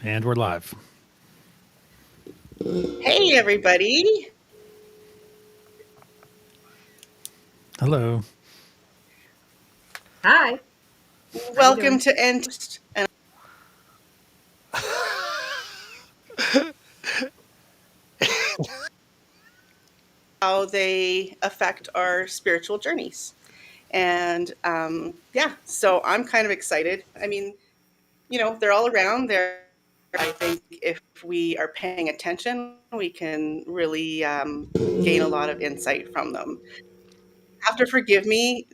And we're live. Hey, everybody. Hello. Hi, how you Welcome doing? to End and how they affect our spiritual journeys. And yeah, so I'm kind of excited. I mean, they're all around there. I think if we are paying attention, we can really gain a lot of insight from them. Have to forgive me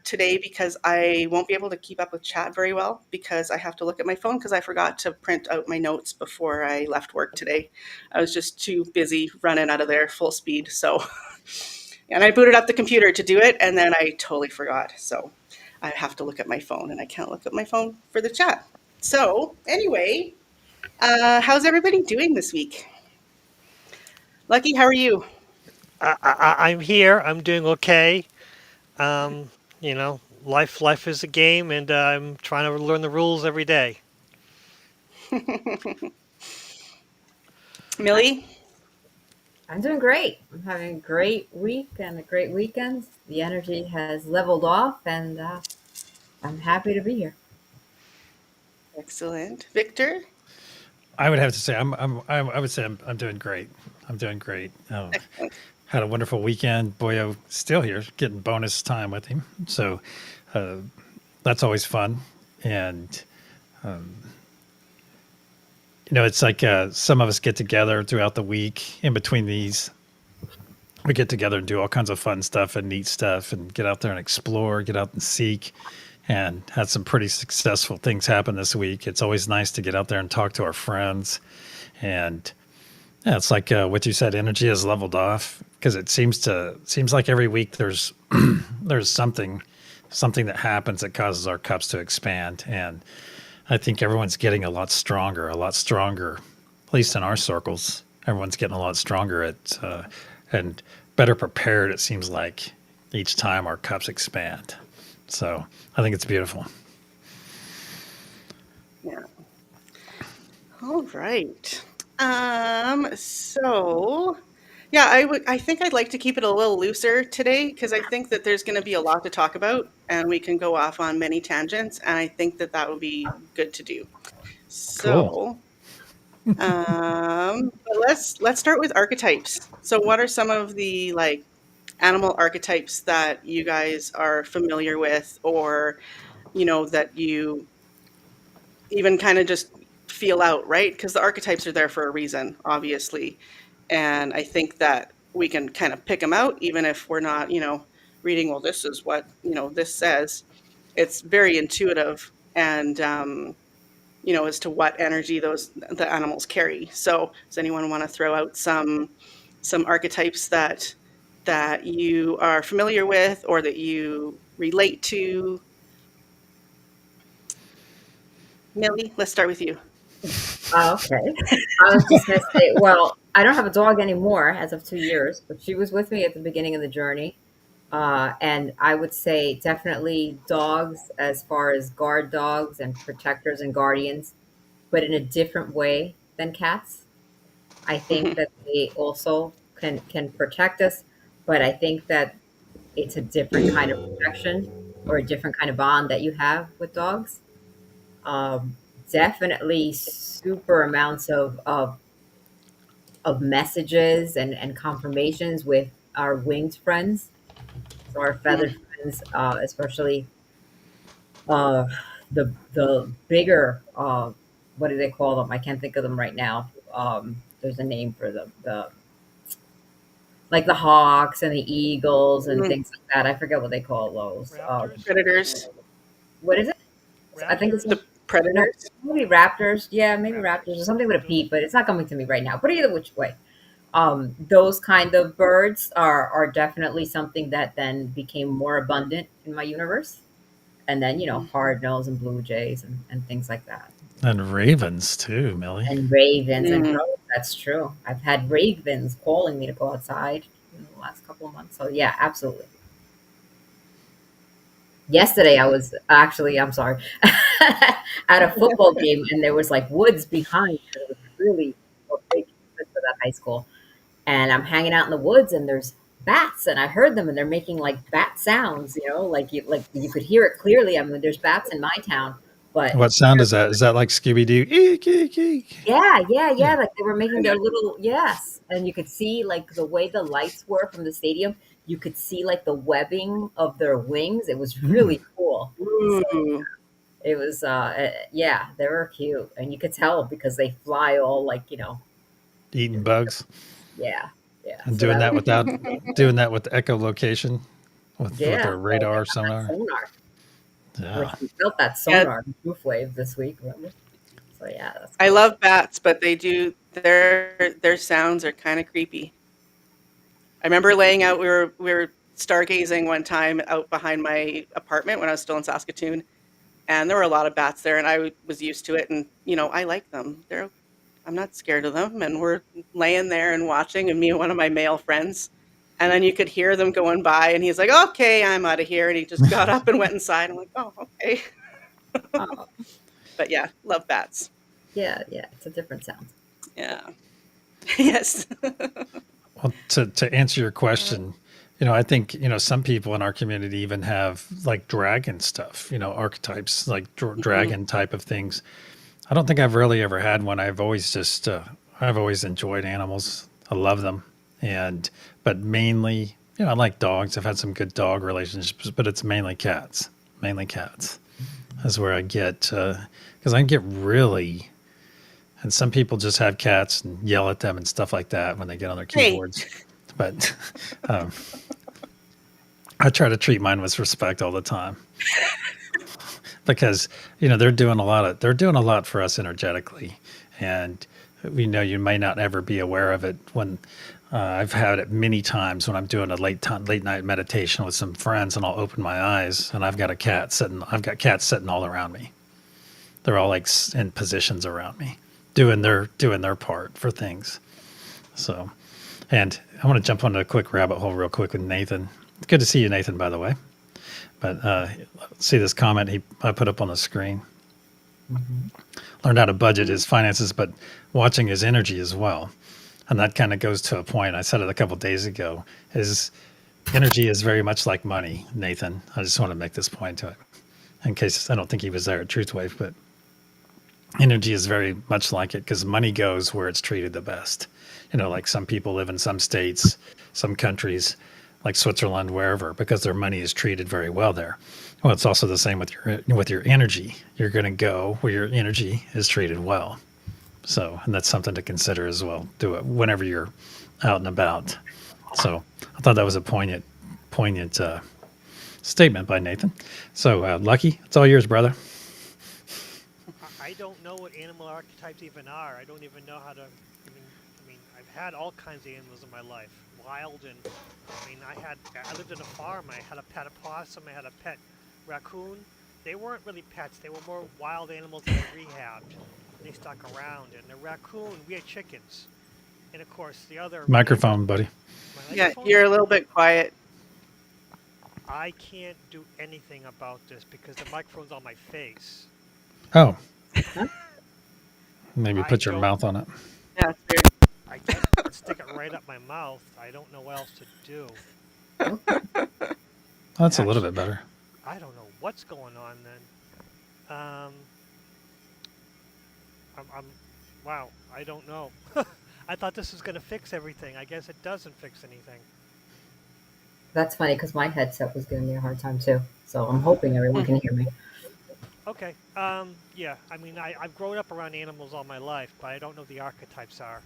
today because I won't be able to keep up with chat very well because I have to look at my phone because I forgot to print out my notes before I left work today. I was just too busy running out of there full speed. So, and I booted up the computer to do it and then I totally forgot. So I have to look at my phone and I can't look at my phone for the chat. So, anyway, how's everybody doing this week? Lucky, how are you? I'm here. I'm doing okay. Um, life is a game, and I'm trying to learn the rules every day. I, Millie? I'm doing great. I'm having a great week and a great weekend. The energy has leveled off, and I'm happy to be here. Excellent. Victor? I would have to say I would say I'm doing great. I'm doing great. Had a wonderful weekend. Boyo still here, getting bonus time with him. So uh, that's always fun. And it's like some of us get together throughout the week. In between these, we get together and do all kinds of fun stuff and neat stuff, and get out there and explore, get out and seek. And had some pretty successful things happen this week. It's always nice to get out there and talk to our friends. And yeah, it's like what you said, energy has leveled off because it seems like every week there's something that happens that causes our cups to expand. And I think everyone's getting a lot stronger, at least in our circles. Everyone's getting a lot stronger and better prepared. It seems like each time our cups expand. So I think it's beautiful. Yeah. All right. So yeah, I think I'd like to keep it a little looser today because I think that there's going to be a lot to talk about and we can go off on many tangents and I think that that would be good to do. Cool. So, but let's start with archetypes. So what are some of the like animal archetypes that you guys are familiar with or that you even kind of just feel out, right? Because the archetypes are there for a reason, obviously. And I think that we can kind of pick them out, even if we're not, reading, well, this is what, this says. It's very intuitive and, as to what energy the animals carry. So does anyone want to throw out some archetypes that you are familiar with or that you relate to? Millie, let's start with you. Okay. I was just going to say, well, I don't have a dog anymore as of 2 years, but she was with me at the beginning of the journey. And I would say definitely dogs as far as guard dogs and protectors and guardians, but in a different way than cats. I think that they also can protect us, but I think that it's a different kind of protection or a different kind of bond that you have with dogs. Um, Definitely super amounts of messages and confirmations with our winged friends. So our feathered friends, especially uh, the bigger what do they call them? I can't think of them right now. There's a name for them. The like the hawks and the eagles and Mhm. things like that. I forget what they call those. Raptors, Predators, What is it? I think it's raptors. the no, predators. maybe raptors. Yeah, maybe raptors or Raptors. something with a P, but it's not coming to me right now. But either which way, those kind of birds are definitely something that then became more abundant in my universe. And then hard nose and blue jays and things like that, And ravens too, Millie. and ravens and Mm. crows. That's true. I've had ravens calling me to go outside in the last couple of months. So yeah, absolutely. Yesterday, I was actually, I'm sorry, at a football game, and there was like woods behind because it was really a big campus for that high school. And I'm hanging out in the woods, and there's bats, and I heard them, and they're making like bat sounds, like you could hear it clearly. I mean, there's bats in my town, but What sound is that? Is that like Scooby Doo? Eek, eek, eek. yeah, yeah, Yeah. yeah. Like they were making their little yes, and you could see like the way the lights were from the stadium. You could see like the webbing of their wings. It was Mm, really cool. So Ooh. it was, yeah, they were cute, and you could tell because they fly all like eating bugs yeah, yeah. and So that was doing that with echolocation with yeah. their So they radar got that sonar. sonar, Yeah. which we felt that Yeah, sonar roof wave this week. Remember? So yeah, that's I cool. love bats, but they do their sounds are kind of creepy. I remember laying out we were stargazing one time out behind my apartment when I was still in Saskatoon, and there were a lot of bats there, and was used to it, and I like them. I'm not scared of them, and we're laying there and watching, and me and one of my male friends, and then you could hear them going by, and he's like, "Okay, I'm out of here," and he just got up and went inside. I'm like, "Oh, okay." Oh But yeah, love bats. yeah, yeah. It's a different sound. Yeah. Yes. Well, to answer your question, I think some people in our community even have like dragon stuff, archetypes like Mhm. dragon type of things. I don't think I've really ever had one. I've always enjoyed animals. I love them, and but mainly, I like dogs. I've had some good dog relationships, but it's mainly cats. Mainly cats. That's where I get because I can get really. And some people just have cats and yell at them and stuff like that when they get on their Hey. keyboards. But um, I try to treat mine with respect all the time because they're doing a lot for us energetically, and we know you may not ever be aware of it when I've had it many times when I'm doing a late night meditation with some friends, and I'll open my eyes and I've got cats sitting all around me. They're all like in positions around me, doing their part for things. So, and I want to jump on a quick rabbit hole real quick with Nathan. It's good to see you, Nathan, by the way. But see this comment I put up on the screen. Hmm. Learned how to budget his finances, but watching his energy as well. And that kind of goes to a point I said it a couple days ago. His energy is very much like money, Nathan. I just want to make this point to it, in case I don't think he was there at Truthwave, but energy is very much like it because money goes where it's treated the best. Like some people live in some states, some countries, like Switzerland, wherever, because their money is treated very well there. Well, it's also the same with your energy. You're going to go where your energy is treated well. So, and that's something to consider as well. Do it whenever you're out and about. So, I thought that was a poignant statement by Nathan. So, Lucky, it's all yours, brother. I don't know what animal archetypes even are. I don't even know how to even. I mean, I've had all kinds of animals in my life, wild and. I mean, I lived in a farm. I had a pet opossum. I had a pet raccoon. They weren't really pets. They were more wild animals that I rehabbed. They stuck around. And the raccoon, we had chickens. And of course, the other animal. Microphone, buddy. My Yeah, microphone. you're a little bit quiet. I can't do anything about this because the microphone's on my face. Oh, Huh? maybe I put your don't mouth on it. Yeah, it's weird. I guess I could stick it right up my mouth. I don't know what else to do. Okay. That's a little Actually, bit better. I don't know what's going on then. I'm wow, I don't know. I thought this was going to fix everything. I guess it doesn't fix anything. That's funny because my headset was giving me a hard time too. So I'm hoping everyone Hmm. can hear me. Okay. Yeah, I mean, I've grown up around animals all my life, but I don't know the archetypes are.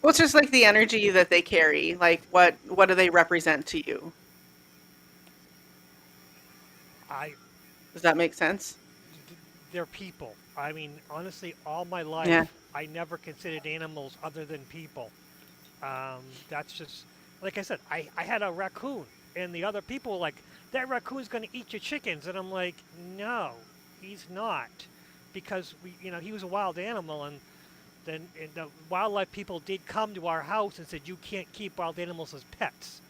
Well, it's just like the energy that they carry. Like, what do they represent to you? I Does that make sense? they're people. I mean, honestly, all my Yeah. life, I never considered animals other than people. That's just like I said. I had a raccoon, and the other people were like, "That raccoon's going to eat your chickens," and I'm like, "No, he's not," because he was a wild animal, and then and the wildlife people did come to our house and said you can't keep wild animals as pets,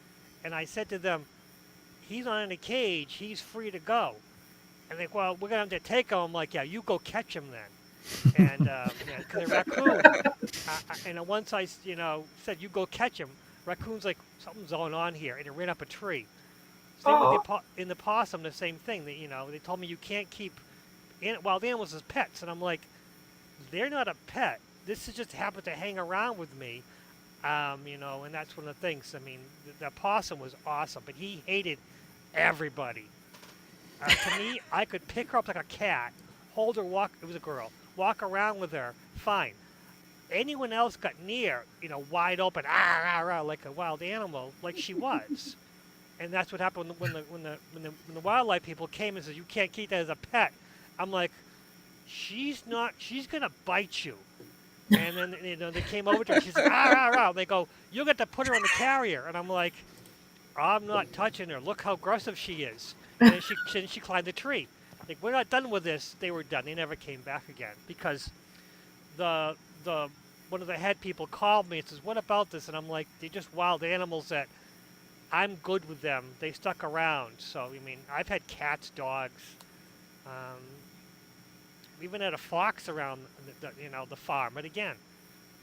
and I said to them, he's not in a cage. He's free to go. And they, well, we're gonna have to take him. I'm like, yeah, you go catch him then. And yeah, because the raccoon, and once I, said you go catch him, raccoon's like something's going on here, and it ran up a tree. Same with Oh, in the possum, the same thing. They told me you can't keep wild animals as pets, and I'm like, they're not a pet. This is just happened to hang around with me, and that's one of the things. I mean, the possum was awesome, but he hated everybody. To me, I could pick her up like a cat, hold her, walk. It was a girl. Walk around with her, fine. Anyone else got near, wide open, like a wild animal, like she was. And that's what happened when the wildlife people came and said you can't keep that as a pet. I'm like, she's not. She's gonna bite you. And then they came over to her. She's like, They go, you got to put her on the carrier. And I'm like, I'm not touching her. Look how aggressive she is. And then she climbed the tree. Like, we're not done with this. They were done. They never came back again because the one of the head people called me and says, "What about this?" And I'm like, "They're just wild animals that I'm good with them. They stuck around." So I mean, I've had cats, dogs. Um, we even had a fox around the farm. But again,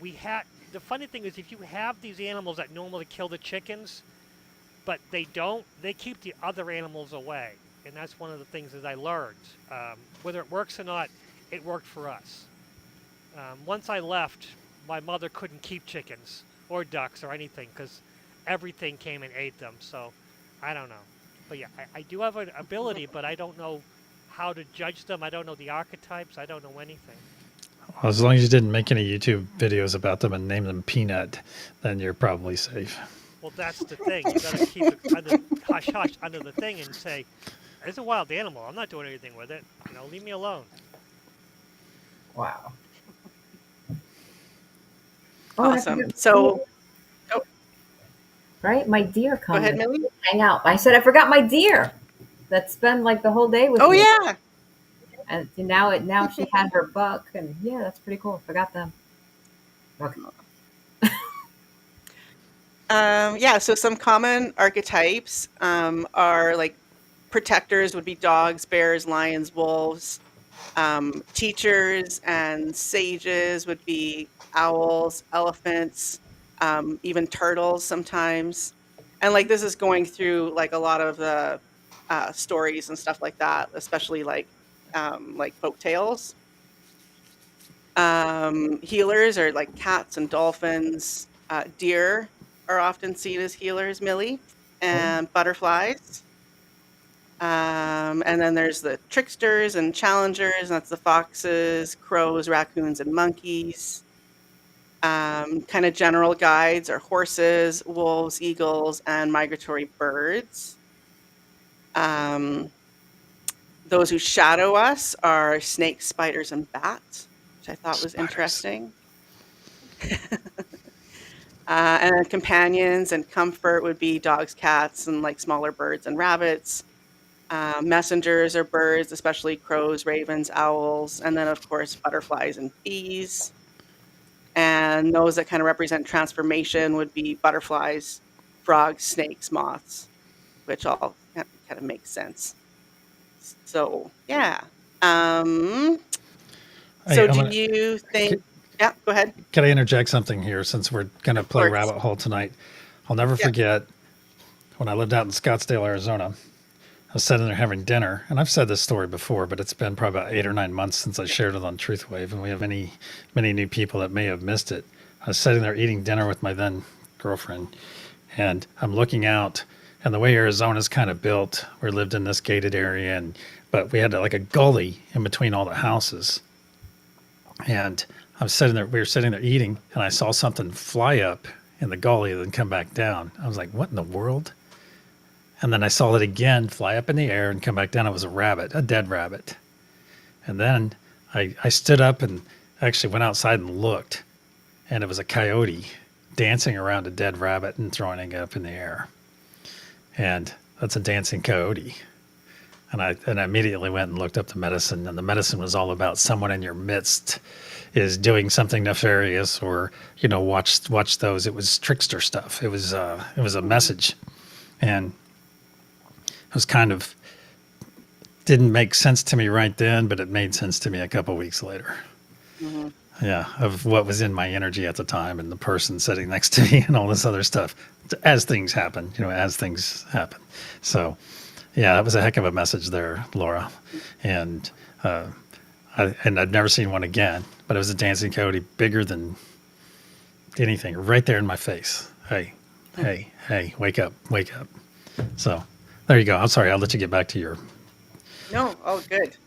we had the funny thing is if you have these animals that normally kill the chickens, but they don't, they keep the other animals away. And that's one of the things that I learned. Whether it works or not, it worked for us. Once I left, my mother couldn't keep chickens or ducks or anything because everything came and ate them. So I don't know. But yeah, I do have an ability, but I don't know how to judge them. I don't know the archetypes. I don't know anything. Well, as long as you didn't make any YouTube videos about them and name them Peanut, then you're probably safe. Well, that's the thing. You got to keep it under hush hush under the thing and say, "It's a wild animal. I'm not doing anything with it. Leave me alone." wow. Oh, I Awesome. forgot- So, oh, right, my deer go ahead, comes Millie. hang out. I said I forgot my deer that spent like the whole day with Oh me, yeah. and now she had her buck, and yeah, that's pretty cool. Forgot them. Okay. Yeah. So some common archetypes are like protectors would be dogs, bears, lions, wolves. Teachers and sages would be owls, elephants, even turtles sometimes. And like this is going through like a lot of the stories and stuff like that, especially like folk tales. Healers are like cats and dolphins. Deer are often seen as healers, Millie, and butterflies. And then there's the tricksters and challengers, and that's the foxes, crows, raccoons, and monkeys. Kind of general guides are horses, wolves, eagles, and migratory birds. Um, those who shadow us are snakes, spiders, and bats, which I thought was Spiders. interesting. And then companions and comfort would be dogs, cats, and like smaller birds and rabbits. Messengers are birds, especially crows, ravens, owls, and then, of course, butterflies and bees. And those that kind of represent transformation would be butterflies, frogs, snakes, moths, which all kind of makes sense. So, yeah. Hey, So, I'm do gonna, you think? can, Yeah, go ahead. can I interject something here since we're going to Of play course. rabbit hole tonight? I'll never Yeah. forget when I lived out in Scottsdale, Arizona. I was sitting there having dinner, and I've said this story before, but it's been probably about 8 or 9 months since I shared it on Truthwave, and we have many new people that may have missed it. I was sitting there eating dinner with my then girlfriend, and I'm looking out, and the way Arizona's kind of built, we lived in this gated area, but we had like a gully in between all the houses, and we were sitting there eating, and I saw something fly up in the gully and then come back down. I was like, "What in the world?" And then I saw it again fly up in the air and come back down. It was a rabbit, a dead rabbit. And then I stood up and actually went outside and looked, and it was a coyote dancing around a dead rabbit and throwing it up in the air. And that's a dancing coyote. And I immediately went and looked up the medicine, and the medicine was all about someone in your midst is doing something nefarious, or watch those. It was trickster stuff. It was a message, and was kind of didn't make sense to me right then, but it made sense to me a couple weeks later. Hmm. Yeah, of what was in my energy at the time and the person sitting next to me and all this other stuff as things happen, as things happen. So, yeah, that was a heck of a message there, Laura. And uh, and I've never seen one again, but it was a dancing coyote bigger than anything, right there in my face. Hey, hey, hey, wake up, wake up. So, there you go. I'm sorry. I'll let you get back to your. No, oh, good.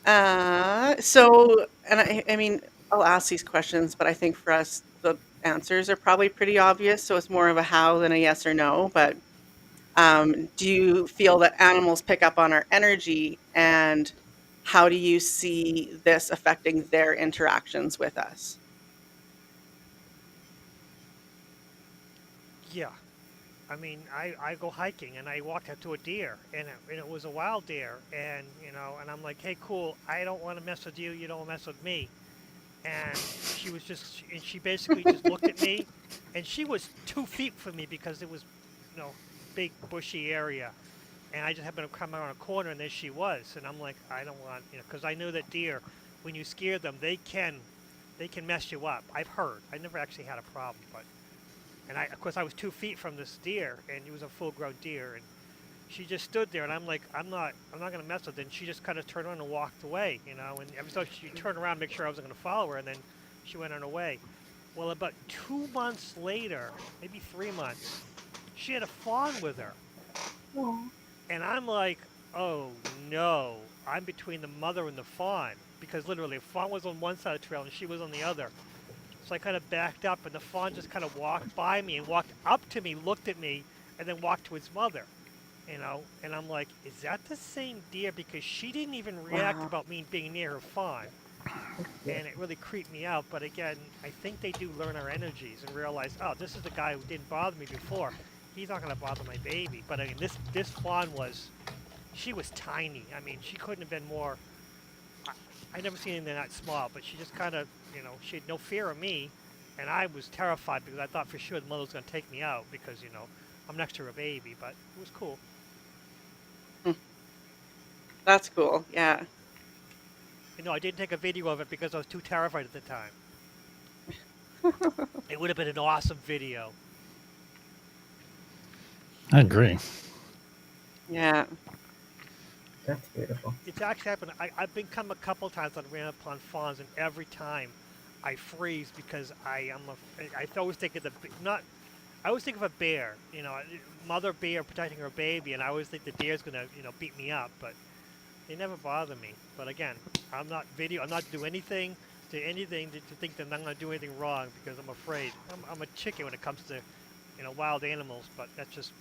And I mean, I'll ask these questions, but I think for us, the answers are probably pretty obvious. So it's more of a how than a yes or no. But do you feel that animals pick up on our energy, and how do you see this affecting their interactions with us? Yeah. I mean, I go hiking and I walked up to a deer and it was a wild deer and and I'm like, hey, cool, I don't want to mess with you, you don't mess with me. And she basically just looked at me, and she was 2 feet from me because it was, big bushy area, and I just happened to come around a corner, and there she was, and I'm like, I don't want, because I know that deer, when you scare them, they can mess you up. I've heard. I never actually had a problem, but of course I was 2 feet from this deer, and it was a full-grown deer, and she just stood there, and I'm like, I'm not gonna mess with it. And she just kind of turned around and walked away, And every so she turned around, to make sure I wasn't gonna follow her, and then she went on her way. Well, about 2 months later, maybe 3 months, she had a fawn with her, and I'm like, oh no, I'm between the mother and the fawn because literally, the fawn was on one side of the trail and she was on the other. So I kind of backed up, and the fawn just kind of walked by me and walked up to me, looked at me, and then walked to its mother. And I'm like, is that the same deer? Because she didn't even react Wow. about me being near her fawn, and it really creeped me out. But again, I think they do learn our energies and realize, oh, this is the guy who didn't bother me before. He's not going to bother my baby. But I mean, this fawn she was tiny. I mean, she couldn't have been more. I never seen anything that small. But she just kind of, she had no fear of me, and I was terrified because I thought for sure the mother was going to take me out because I'm next to her baby. But it was cool. Hmm. That's cool. Yeah. I didn't take a video of it because I was too terrified at the time. It would have been an awesome video. I agree. Yeah. That's beautiful. It's actually happened. I've been come a couple times on ran upon fawns, and every time I freeze because I always think of not. I always think of a bear, mother bear protecting her baby, and I always think the deer's gonna, beat me up, but they never bother me. But again, I'm not do anything to think that I'm gonna do anything wrong because I'm afraid. I'm a chicken when it comes to, wild animals, but that's just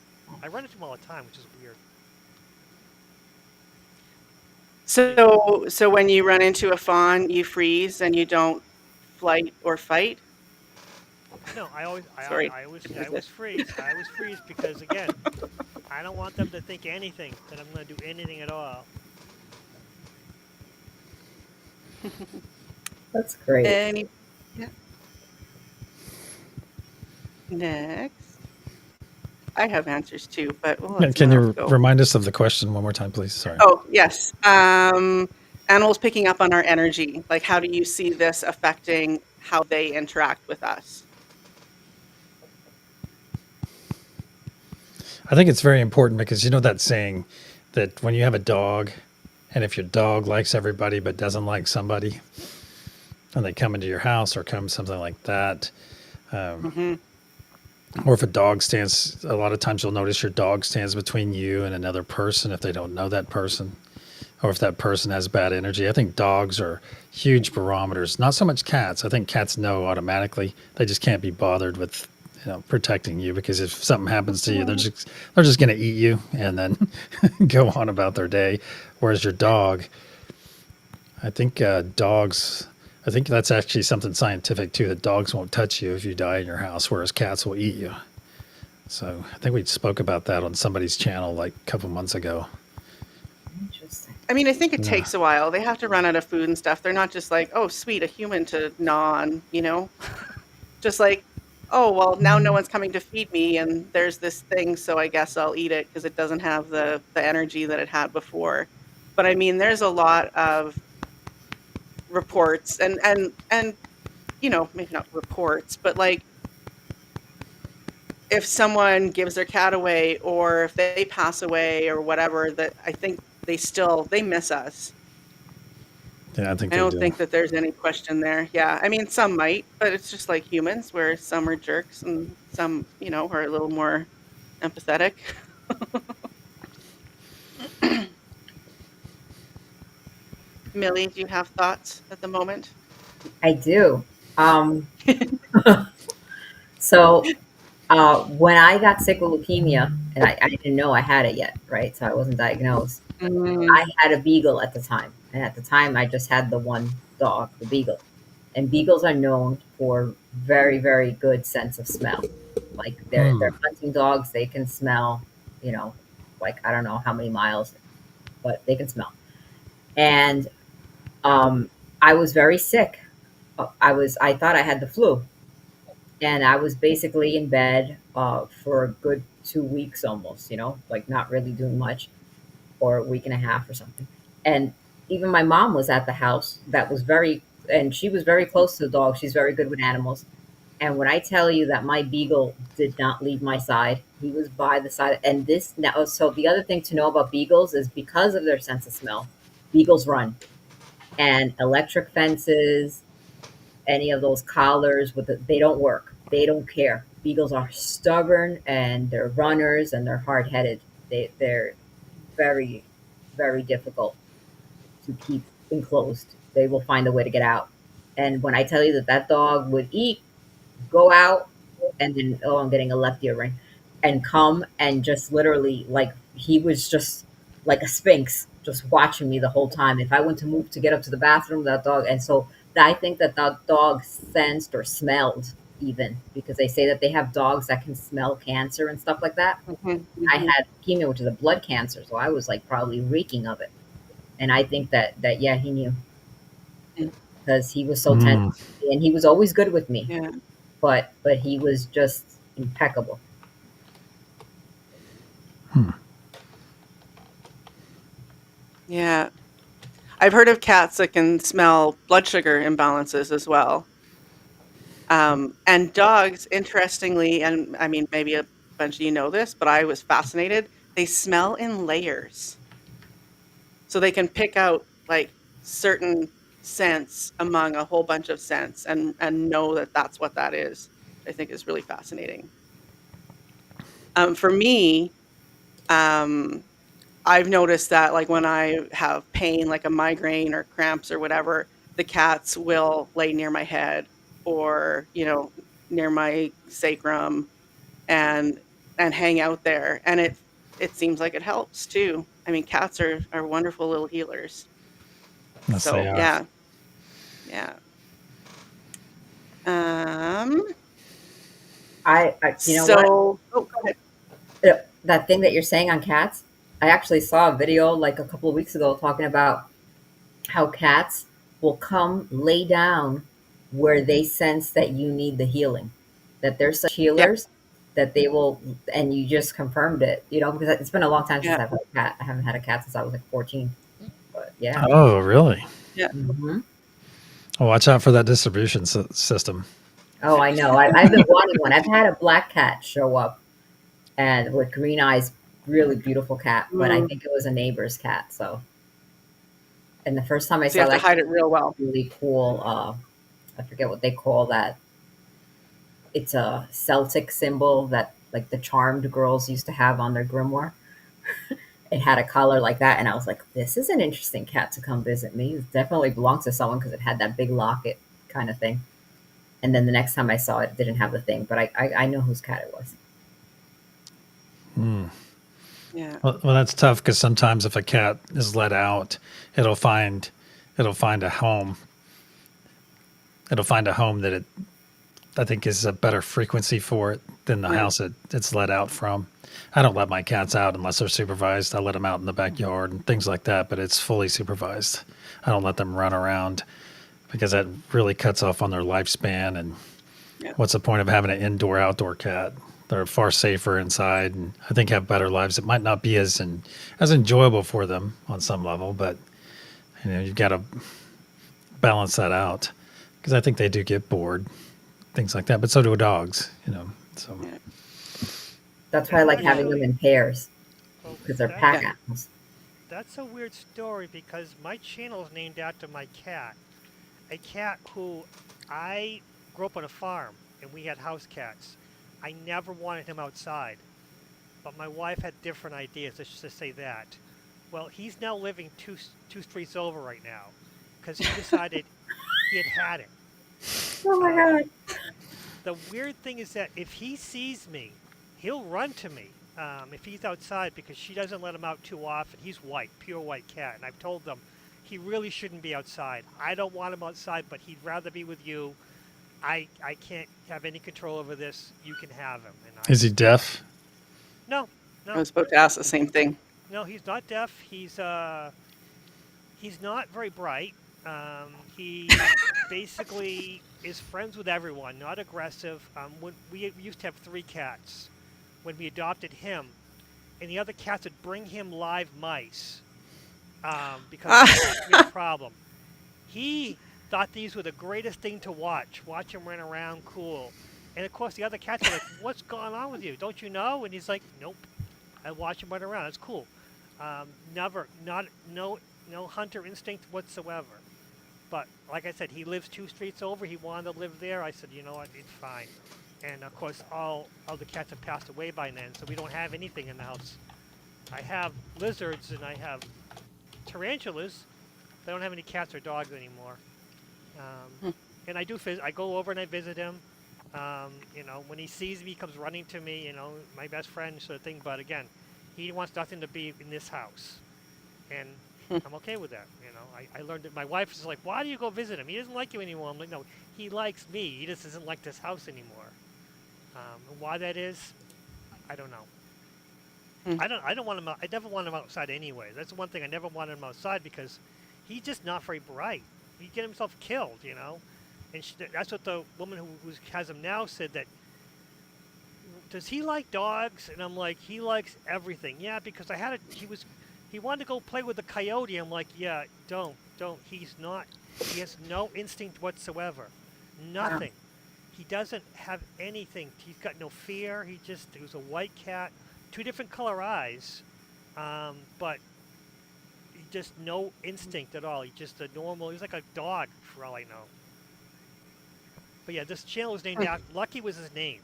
I run into them all the time, which is weird. I mean, So when you run into a fawn, you freeze and you don't flight or fight? no, I always Sorry. I always freeze. I always freeze because again, I don't want them to think anything that I'm gonna do anything at all. That's great. Any Yeah. Next. I have answers too, but we'll let And someone can else you go. remind us of the question one more time, please? Sorry. Oh, yes. Animals picking up on our energy. Like, how do you see this affecting how they interact with us? I think it's very important because that saying that when you have a dog, and if your dog likes everybody but doesn't like somebody, and they come into your house or come something like that, um, Hmm. or if a dog stands, a lot of times you'll notice your dog stands between you and another person if they don't know that person, or if that person has bad energy. I think dogs are huge barometers. Not so much cats. I think cats know automatically. They just can't be bothered with protecting you because if something happens to you, they're just going to eat you and then go on about their day. Whereas your dog, I think dogs. I think that's actually something scientific too. That dogs won't touch you if you die in your house, whereas cats will eat you. So I think we spoke about that on somebody's channel like a couple months ago. Interesting. I mean, I think it Yeah. takes a while. They have to run out of food and stuff. They're not just like, oh, sweet, a human to gnaw on, just like oh, well, now no one's coming to feed me, and there's this thing, so I guess I'll eat it because it doesn't have the energy that it had before. But I mean, there's a lot of reports and maybe not reports, but like if someone gives their cat away or if they pass away or whatever, that I think they miss us. Yeah, I think I they don't do. think that there's any question there. Yeah, I mean, some might, but it's just like humans, where some are jerks and some, are a little more empathetic. Millie, do you have thoughts at the moment? I do. Um, so when I got sick with leukemia, and I didn't know I had it yet, right? So I wasn't diagnosed. Mm, I had a beagle at the time, and at the time I just had the one dog, the beagle. And beagles are known for very, very good sense of smell. Like they're Hmm. hunting dogs, they can smell, you know, like I don't know how many miles, but they can smell. And I was very sick. I thought I had the flu, and I was basically in bed for a good 2 weeks almost, like not really doing much, or a week and a half or something. And even my mom was at the house and she was very close to the dog. She's very good with animals. And when I tell you that my beagle did not leave my side, he was by the side. And this now, so the other thing to know about beagles is because of their sense of smell, beagles run. And electric fences, any of those collars they don't work. They don't care. Beagles are stubborn and they're runners and they're hard headed. They're very, very difficult to keep enclosed. They will find a way to get out. And when I tell you that that dog would eat, go out, and then, oh, I'm getting a left ear ring, and come and just literally, like, he was just like a sphinx, just watching me the whole time. If I went to move to get up to the bathroom, that dog, and so I think that that dog sensed or smelled even because they say that they have dogs that can smell cancer and stuff like that. mhm, I mhm, had leukemia, which is a blood cancer, so I was like probably reeking of it. And I think that yeah, he knew mm, because he was so tense, Hmm. and he was always good with me, yeah, but he was just impeccable. Hmm. yeah. I've heard of cats that can smell blood sugar imbalances as well. And dogs, interestingly, and I mean, maybe a bunch of you know this, but I was fascinated. They smell in layers. So they can pick out like certain scents among a whole bunch of scents and know that that's what that is, which I think is really fascinating. For me, um, I've noticed that like when I have pain, like a migraine or cramps or whatever, the cats will lay near my head or, near my sacrum and hang out there. And it seems like it helps too. I mean, cats are wonderful little healers. Yes, they So are. yeah, yeah. Um, You know what? so oh, go ahead. That thing that you're saying on cats, I actually saw a video like a couple of weeks ago talking about how cats will come lay down where they sense that you need the healing, that they're such Yeah, healers that they will, and you just confirmed it, because it's been a long time since yeah, I've had a cat. I haven't had a cat since I was like 14, but yeah. Oh, really? yeah. Hmm. Well, watch out for that distribution system. Oh, I know. I've been wanting one. I've had a black cat show up and with green eyes, really beautiful cat, but I Mm. think it was a neighbor's cat. So, and the first time I So you saw have to that hide cat, it real well. really cool. I forget what they call that. It's a Celtic symbol that like the charmed girls used to have on their grimoire. It had a collar like that, and I was like, "This is an interesting cat to come visit me. It definitely belongs to someone because it had that big locket kind of thing." And then the next time I saw it, it didn't have the thing, but I know whose cat it was. Hmm. Yeah. Well, that's tough because sometimes if a cat is let out, it'll find it'll find a home. It'll find a home that it I think is a better frequency for it than the Right. house it's let out from. I don't let my cats out unless they're supervised. I let them out in the backyard and things like that, but it's fully supervised. I don't let them run around because that really cuts off on their lifespan and Yeah. What's the point of having an indoor outdoor cat? They're far safer inside, and I think have better lives. It might not be as enjoyable for them on some level, but you've got to balance that out because I think they do get bored, things like that. But so do dogs, So Yeah. That's why I That's like having them actually, in pairs folks, because they're that's pack Yeah. animals. that's a weird story because my channel is named after my cat. A cat who I grew up on a farm and we had house cats. I never wanted him outside, but my wife had different ideas. Let's just say that. Well, he's now living two streets over right now because he decided he had it. Oh my Um, god! the weird thing is that if he sees me, he'll run to me. If he's outside because she doesn't let him out too often. He's white, pure white cat, and I've told them he really shouldn't be outside. I don't want him outside, but he'd rather be with you. I can't have any control over this. You can have him. And is he deaf? no, I no, was about to ask the same thing. no. He's not deaf. He's not very bright. He basically is friends with everyone, not aggressive. When we used to have three cats, when we adopted him, and the other cats would bring him live mice because we had a problem. He thought these were the greatest thing to watch. Watch him run around, cool. And of course, the other cats are like, "What's going on with you? Don't you know?" And he's like, "Nope. I watch him run around. It's cool. Never, not, no hunter instinct whatsoever." But like I said, he lives two streets over. He wanted to live there. I said, you know what, it's fine. And of course, all the cats have passed away by then, so we don't have anything in the house. I have lizards and I have tarantulas. But I don't have any cats or dogs anymore. Hmm. And I do. I go over and I visit him. When he sees me, he comes running to me. My best friend sort of thing. But again, he wants nothing to be in this house, and I'm okay with that. I learned that my wife is like, "Why do you go visit him? He doesn't like you anymore." I'm like, "No, he likes me. He just doesn't like this house anymore." And why that is, I don't know. Hmm. I don't want him. I never want him outside anyway. That's the one thing I never wanted him outside because he's just not very bright. He'd get himself killed, And that's what the woman who has him now said that. Does he like dogs? And I'm like, he likes everything. Yeah, because he wanted to go play with the coyote. I'm like, yeah, don't. He has no instinct whatsoever. Wow. Nothing. He doesn't have anything. He's got no fear. He was a white cat, two different color eyes, but just no instinct at all. He's just he's like a dog for all I know. But yeah, this channel was named after, Lucky was his name.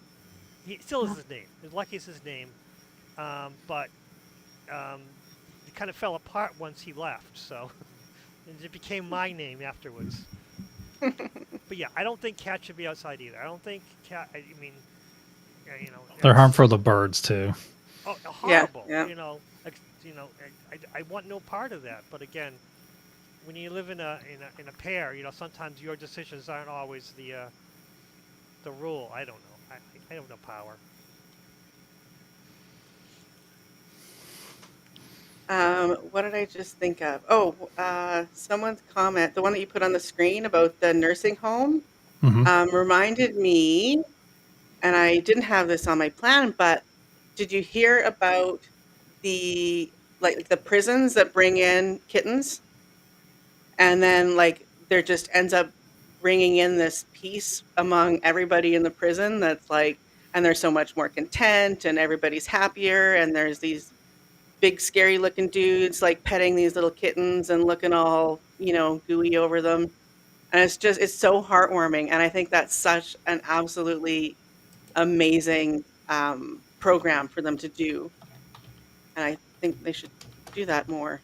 He still is his name. Lucky is his name. But it kind of fell apart once he left, so it became my name afterwards. But yeah, I don't think cats should be outside either. I don't think I mean, They're harmful to birds too. Oh, Yeah. horrible. Yeah. I want no part of that. But again, when you live in a pair, sometimes your decisions aren't always the rule. I don't know. I have no power. What did I just think of? Oh, someone's comment, the one that you put on the screen about the nursing home, Hmm. reminded me, and I didn't have this on my plan, but did you hear about the prisons that bring in kittens? And then there just ends up bringing in this peace among everybody in the prison that's and they're so much more content and everybody's happier and there's these big scary looking dudes petting these little kittens and looking all gooey over them, and it's so heartwarming, and I think that's such an absolutely amazing program for them to do, and I think they should do that more,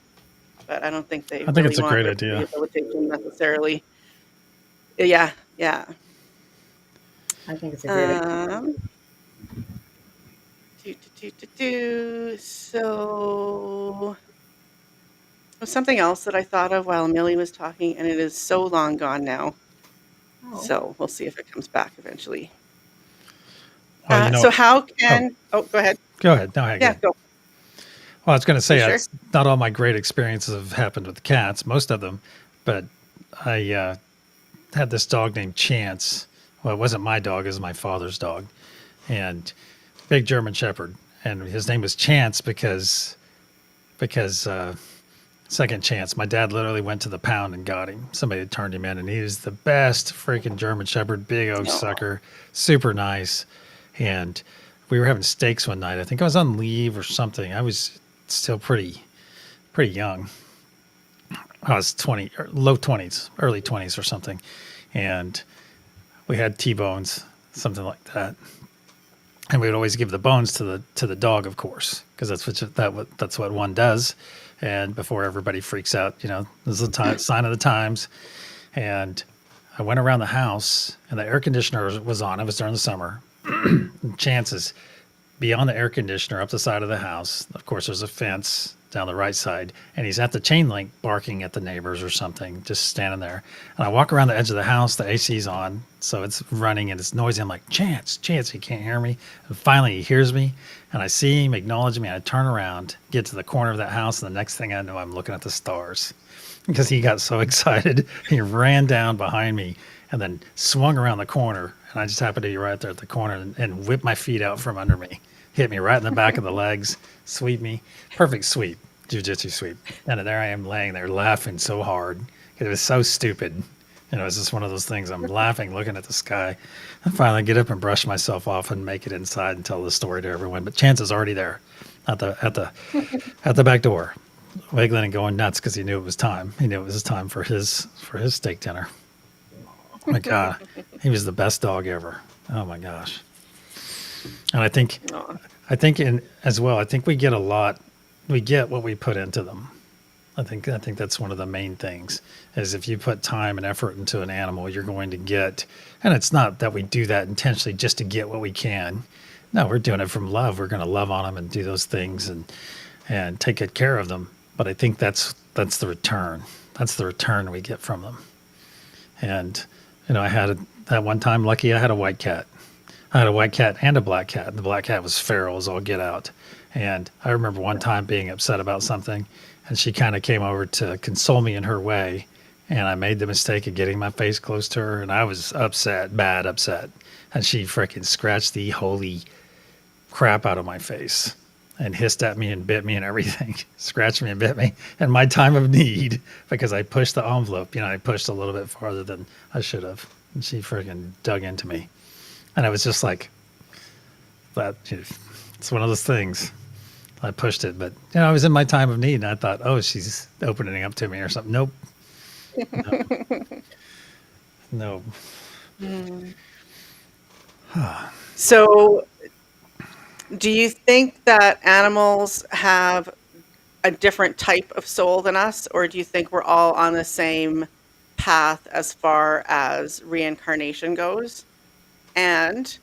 but I don't think they I think really it's a want great their idea. rehabilitation necessarily. Yeah, yeah. I think it's a great idea. um so there's something else that I thought of while Millie was talking, and it is so long gone now. Oh, So we'll see if it comes back eventually. Well, So how oh, can? Oh, go ahead. go ahead. No, Yeah, again. go. Well, I was going to You say, sure? not all my great experiences have happened with cats, most of them, but I had this dog named Chance, Well, it wasn't my dog; it was my father's dog, and big German Shepherd, and his name was Chance because second chance. My dad literally went to the pound and got him. Somebody had turned him in, and he was the best freaking German Shepherd, big old No. sucker, super nice. And we were having steaks one night. I think I was on leave or something. I was still pretty young. I was 20, or low 20s, early 20s or something. And we had T-bones, something like that. And we would always give the bones to the dog, of course, because that's what one does. And before everybody freaks out, this is a sign of the times. And I went around the house, and the air conditioner was on. It was during the summer. Chances beyond the air conditioner up the side of the house. Of course, there's a fence down the right side, and he's at the chain link barking at the neighbors or something, just standing there. And I walk around the edge of the house, the AC's on, so it's running and it's noisy. I'm like, Chance, he can't hear me. And finally he hears me, and I see him acknowledge me. I turn around, get to the corner of that house, and the next thing I know, I'm looking at the stars because he got so excited. He ran down behind me and then swung around the corner, and I just happened to be right there at the corner and whipped my feet out from under me. Hit me right in the back of the legs, sweep me. Perfect sweep, jiu-jitsu sweep. And there I am laying there laughing so hard. It was so stupid. It's just one of those things. I'm laughing, looking at the sky. I finally get up and brush myself off and make it inside and tell the story to everyone. But Chance is already there at the back door, wiggling and going nuts because he knew it was time. He knew it was time for his steak dinner. My God, he was the best dog ever. Oh my gosh. And Aw. I think in as well, I think we get what we put into them. I think that's one of the main things is if you put time and effort into an animal, you're going to get, and it's not that we do that intentionally just to get what we can. No, we're doing it from love. We're going to love on them and do those things and take good care of them. But I think that's the return. That's the return we get from them. And I had that one time, lucky I had a white cat. I had a white cat and a black cat. The black cat was feral as all get out. And I remember one time being upset about something, and she kind of came over to console me in her way. And I made the mistake of getting my face close to her, and I was upset, bad upset. And she freaking scratched the holy crap out of my face and hissed at me and bit me and everything, scratched me and bit me in my time of need because I pushed the envelope. I pushed a little bit farther than I should have. And she freaking dug into me. And I was just like, that. It's one of those things. I pushed it, but I was in my time of need, and I thought, oh, she's opening up to me or something. Nope. No. So, do you think that animals have a different type of soul than us, or do you think we're all on the same path as far as reincarnation goes? And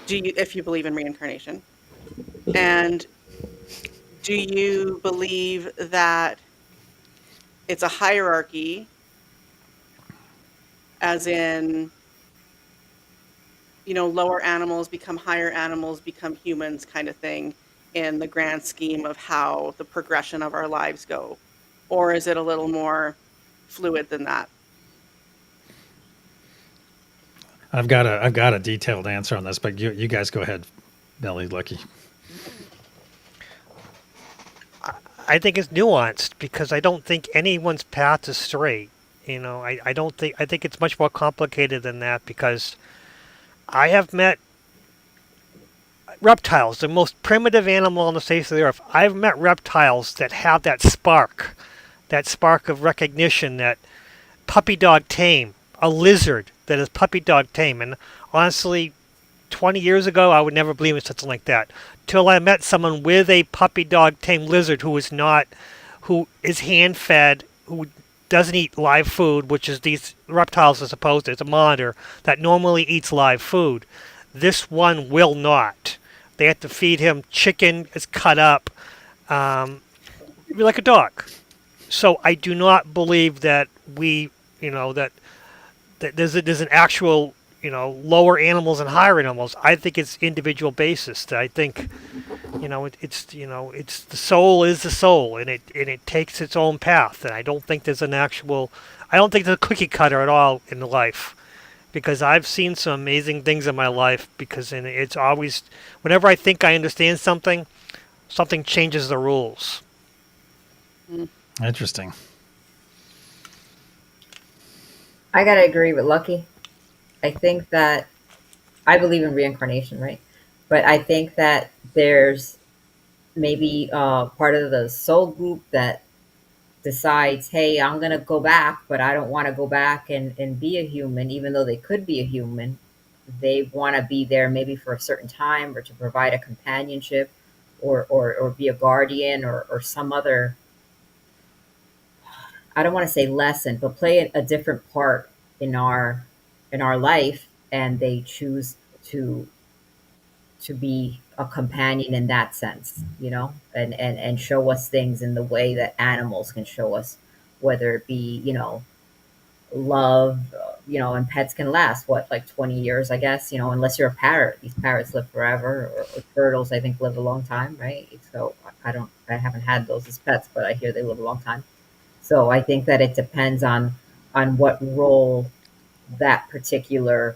if you believe in reincarnation, and do you believe that it's a hierarchy, as in, lower animals become higher animals, become humans kind of thing in the grand scheme of how the progression of our lives go? Or is it a little more fluid than that? I've got a detailed answer on this, but you guys go ahead, Nelly, Lucky. I think it's nuanced because I don't think anyone's path is straight. I think it's much more complicated than that because I have met reptiles, the most primitive animal on the face of the earth. I've met reptiles that have that spark of recognition, that puppy dog tame, a lizard that is puppy dog tame. And honestly, 20 years ago, I would never believe in something like that. Till I met someone with a puppy dog tame lizard who is hand fed, who doesn't eat live food, which is these reptiles are supposed to. It's a monitor that normally eats live food. This one will not. They have to feed him chicken. It's cut up, like a dog. So I do not believe that that there's an actual lower animals and higher animals. I think it's individual basis. I think it's the soul is the soul, and it takes its own path. And I don't think there's a cookie cutter at all in life. because I've seen some amazing things in my life. Because it's always, whenever I think I understand something, something changes the rules. Mm. Interesting. I gotta agree with Lucky. I think that I believe in reincarnation, right? But I think that there's maybe part of the soul group that decides, hey, I'm going to go back, but I don't want to go back and be a human, even though they could be a human. They want to be there maybe for a certain time or to provide a companionship or be a guardian or some other, I don't want to say lesson, but play a different part in our life. And they choose to to be a companion in that sense, and show us things in the way that animals can show us, whether it be, love, and pets can last, what, like 20 years, I guess, unless you're a parrot. These parrots live forever, or turtles, I think, live a long time, right? So I haven't had those as pets, but I hear they live a long time. So I think that it depends on what role that particular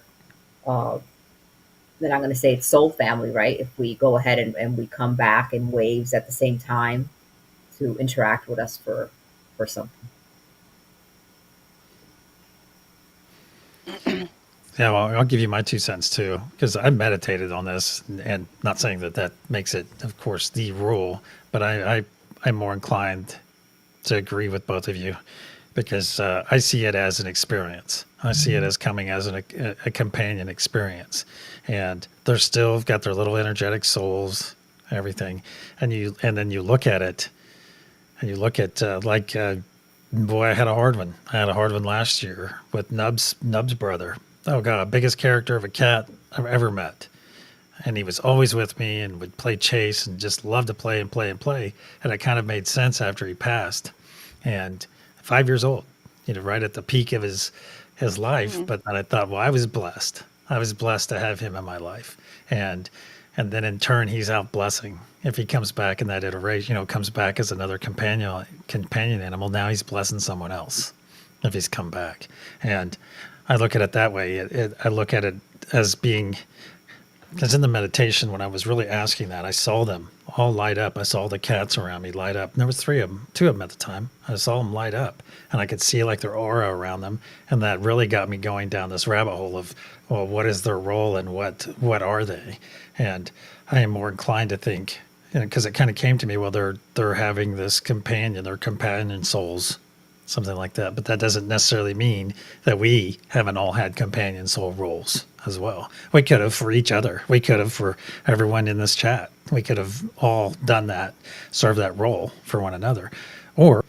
uh, then I'm going to say it's soul family, right? If we go ahead and we come back in waves at the same time to interact with us for something. Yeah, well, I'll give you my 2 cents too, because I meditated on this, and not saying that that makes it, of course, the rule, but I'm more inclined to agree with both of you, because I see it as an experience. I see it as coming as a companion experience, and they're still got their little energetic souls, everything, and then you look at it, and you look at boy, I had a hard one. I had a hard one last year with Nub's brother. Oh god, biggest character of a cat I've ever met. And he was always with me and would play chase and just loved to play and play and play. And it kind of made sense after he passed. And 5 years old, right at the peak of his life. Mhm. But then I thought, well, I was blessed. I was blessed to have him in my life. And and then in turn he's out blessing. If he comes back in that iteration, comes back as another companion animal, now he's blessing someone else if he's come back. And I look at it that way. I look at it as being, because in the meditation, when I was really asking that, I saw them all light up. I saw the cats around me light up. And there was three of them, two of them at the time. I saw them light up, and I could see like their aura around them, and that really got me going down this rabbit hole of, well, what is their role and what are they? And I am more inclined to think, because it kind of came to me, well, they're having this companion, they're companion souls, something like that. But that doesn't necessarily mean that we haven't all had companion soul roles as well. We could have for each other. We could have for everyone in this chat. We could have all done that, served that role for one another. Or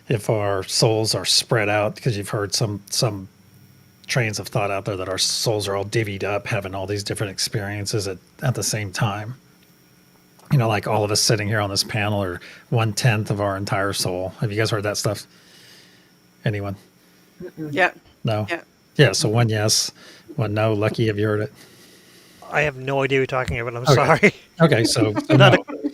if our souls are spread out, because you've heard some trains of thought out there that our souls are all divvied up, having all these different experiences at the same time. Like all of us sitting here on this panel are 1/10 of our entire soul. Have you guys heard that stuff? Anyone? Mm-mm. Yeah. No? Yeah. Yeah, so one yes, one no. Lucky, have you heard it? I have no idea what you're talking about. I'm Okay. sorry. Okay, so I'm not a, no.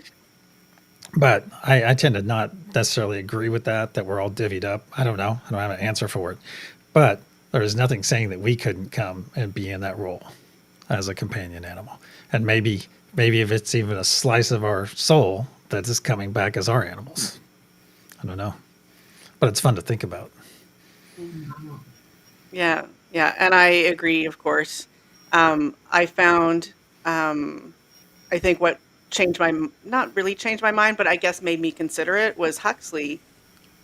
But I tend to not necessarily agree with that we're all divvied up. I don't know. I don't have an answer for it. But there is nothing saying that we couldn't come and be in that role as a companion animal. And maybe if it's even a slice of our soul that is coming back as our animals. I don't know. But it's fun to think about. Yeah. Yeah. And I agree, of course. I found, um, I think what changed not really changed my mind, but I guess made me consider it was Huxley,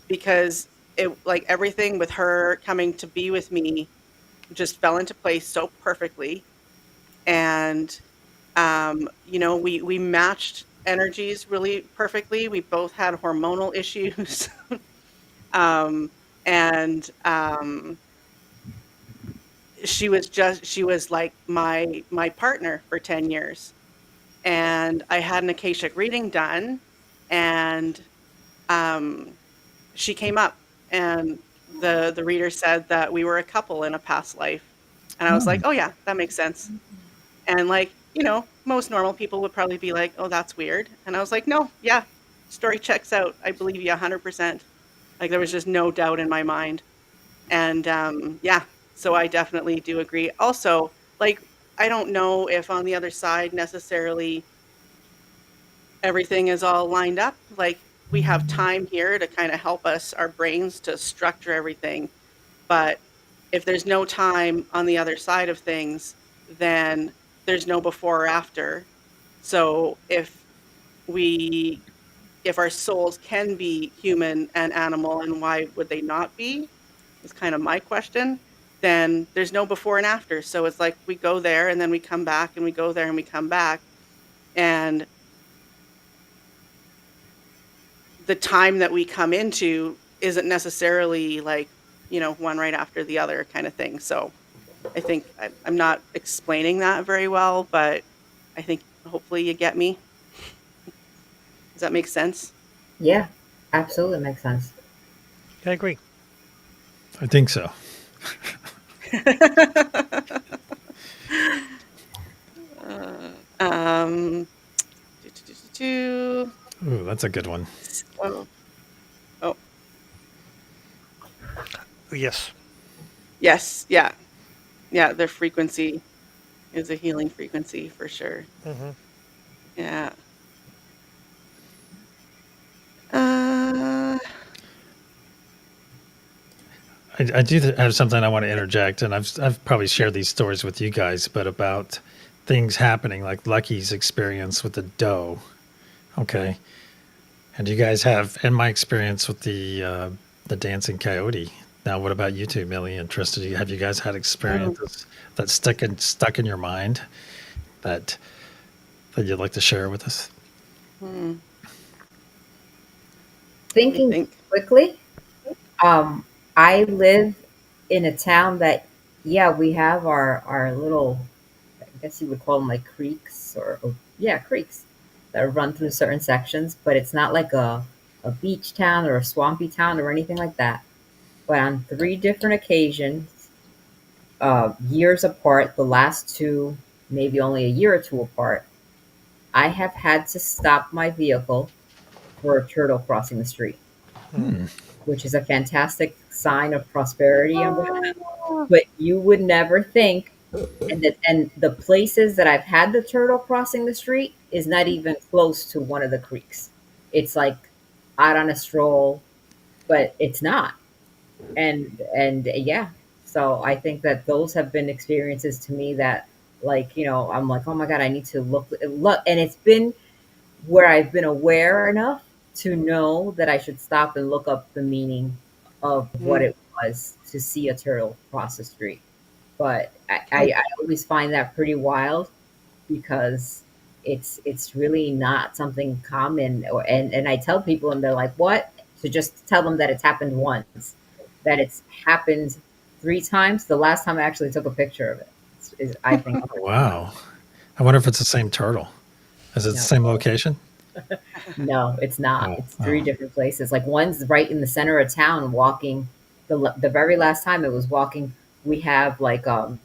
because it, like everything with her coming to be with me just fell into place so perfectly. And, we matched energies really perfectly. We both had hormonal issues. um, and, she was like my partner for 10 years. And I had an Akashic reading done, and um, she came up, and the reader said that we were a couple in a past life. And I was like, Oh, "Oh yeah, that makes sense." And like, most normal people would probably be like, "Oh, that's weird." And I was like, "No, yeah, story checks out. I believe you 100%." Like there was just no doubt in my mind. And yeah, So I definitely do agree. Also, like, I don't know if on the other side necessarily everything is all lined up. Like, we have time here to kind of help us, our brains to structure everything. But if there's no time on the other side of things, then there's no before or after. So we if our souls can be human and animal, and why would they not be? Is kind of my question. Then there's no before and after. So it's like we go there and then we come back and we go there and we come back. And the time that we come into isn't necessarily like, one right after the other kind of thing. So I think I'm not explaining that very well, but I think hopefully you get me. Does that make sense? Yeah, absolutely makes sense. I agree. I think so. um, do, do, do, do, do. Ooh, that's a good one. Oh, oh, Yes. yes, yeah, yeah. Their frequency is a healing frequency for sure. Hmm. Yeah. Uh, I do have something I want to interject, and I've probably shared these stories with you guys, but about things happening like Lucky's experience with the doe. Okay, and you guys have, in my experience with the dancing coyote. Now, what about you two, Millie and Trista? Have you guys had mm, experiences that stuck in your mind that you'd like to share with us? hmm, let me Thinking think. quickly, um, I live in a town that, yeah, we have our little, I guess you would call them like creeks or yeah, creeks that run through certain sections, but it's not like a beach town or a swampy town or anything like that. But on three different occasions, years apart, the last two maybe only a year or two apart, I have had to stop my vehicle for a turtle crossing the street, Mm. which is a fantastic sign of prosperity and whatnot. Oh, But you would never think, and the places that I've had the turtle crossing the street is not even close to one of the creeks. It's like out on a stroll, but it's not. And yeah, so I think that those have been experiences to me that, like, I'm like, oh my god, I need to look, and it's been where I've been aware enough to know that I should stop and look up the meaning of what mm, it was to see a turtle cross the street. But I, I, mm, I always find that pretty wild because it's really not something common. And I tell people and they're like, what? To just tell them that it's happened once, that it's happened three times. The last time I actually took a picture of it is, I think, Oh, wow. I wonder if it's the same turtle. Is it the no. same location? No, it's not. Oh, It's three oh. different places. Like one's right in the center of town walking. The very last time it was walking, we have like a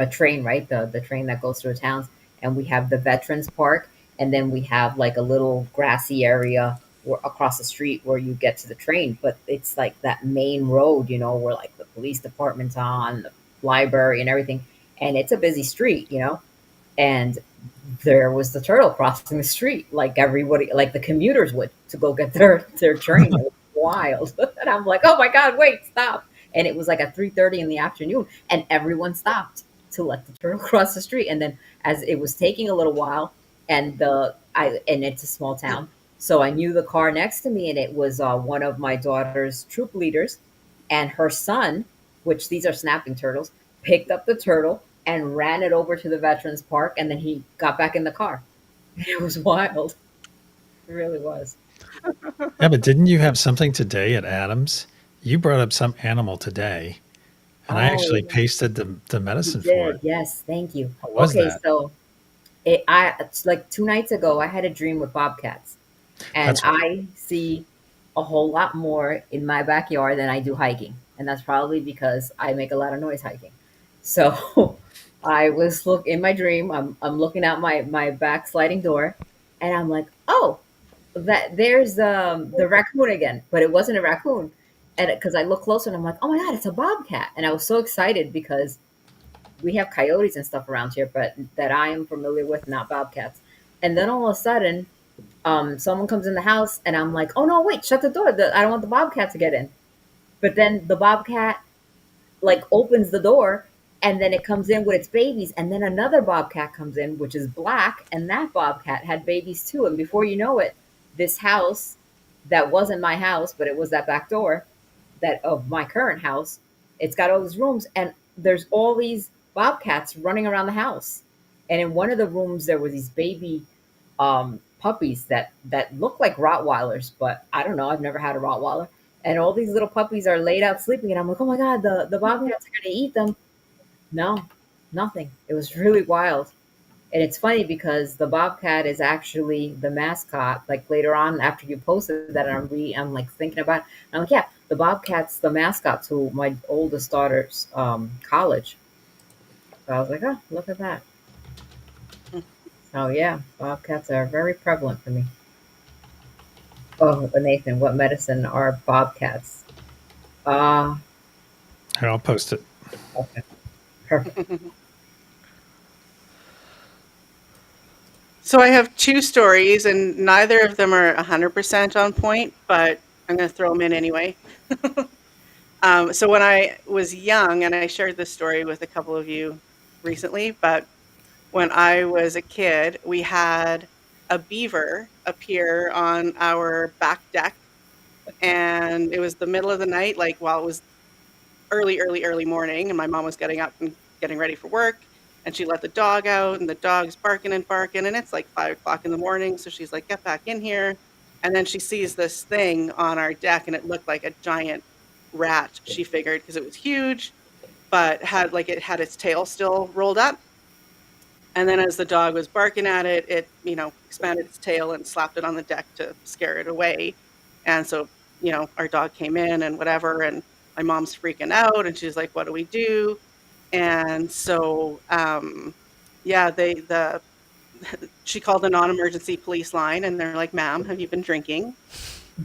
train, right? The train that goes through towns, and we have the Veterans Park, and then we have like a little grassy area across the street where you get to the train. But it's like that main road, where like the police department's on, the library, and everything, and it's a busy street, and there was the turtle crossing the street like everybody, like the commuters would, to go get their train. It was wild. And I'm like, oh my god, wait, stop. And it was like at 3:30 in the afternoon, and everyone stopped to let the turtle cross the street. And then as it was taking a little while, and it's a small town, so I knew the car next to me, and it was one of my daughter's troop leaders, and her son, which these are snapping turtles, picked up the turtle and ran it over to the Veterans Park, and then he got back in the car. It was wild. It really was. Yeah, but didn't you have something today at Adams? You brought up some animal today, and I Oh, actually yeah, pasted the you medicine for did. it. Yes, thank you. What was Okay, that? so it's like 2 nights ago, I had a dream with bobcats, and That's right. I see a whole lot more in my backyard than I do hiking, and that's probably because I make a lot of noise hiking. So I was look in my dream. I'm looking out my back sliding door, and I'm like, oh, that there's the raccoon again, but it wasn't a raccoon. And because I look closer and I'm like, oh my God, it's a bobcat. And I was so excited because we have coyotes and stuff around here, but that I am familiar with, not bobcats. And then all of a sudden, someone comes in the house and I'm like, oh no, wait, shut the door. I don't want the bobcat to get in. But then the bobcat like opens the door and then it comes in with its babies and then another bobcat comes in which is black and that bobcat had babies too, and before you know it, this house that wasn't my house but it was that back door that of my current house, it's got all these rooms and there's all these bobcats running around the house. And in one of the rooms there was these baby puppies that look like rottweilers, but I don't know, I've never had a rottweiler. And all these little puppies are laid out sleeping, and I'm like, oh my God, the bobcats are going to eat them. No, nothing. It was really wild. And it's funny because the bobcat is actually the mascot. Like later on, after you posted that, I'm like thinking about it. I'm like, yeah, the bobcat's the mascot to my oldest daughter's college. So I was like, oh, look at that. So yeah, bobcats are very prevalent for me. Oh, Nathan, what medicine are bobcats? Uh, Here, I'll post it. okay, perfect. So I have two stories, and neither of them are 100% on point, but I'm going to throw them in anyway. So when I was young, and I shared this story with a couple of you recently, but when I was a kid, we had a beaver appear on our back deck, and it was the middle of the night, like while it was early morning, and my mom was getting up and getting ready for work, and she let the dog out, and the dog's barking and barking, and it's like 5 o'clock in the morning, so she's like, "Get back in here." And then she sees this thing on our deck, and it looked like a giant rat, she figured, because it was huge, but it had its tail still rolled up. And then as the dog was barking at it, it expanded its tail and slapped it on the deck to scare it away. And so, our dog came in and whatever, and my mom's freaking out and she's like, what do we do? And so, yeah, she called the non-emergency police line and they're like, ma'am, have you been drinking?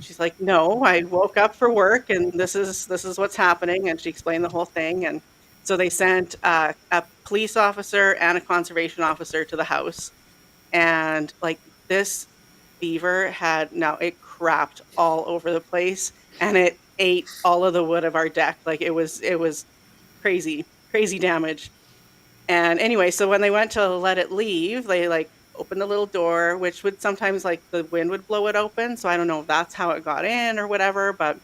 She's like, no, I woke up for work and this is what's happening. And she explained the whole thing. And so they sent a police officer and a conservation officer to the house. And like this beaver it crapped all over the place and it ate all of the wood of our deck. Like it was crazy, crazy damage. And anyway, so when they went to let it leave, they like opened the little door, which would sometimes like the wind would blow it open. So I don't know if that's how it got in or whatever. But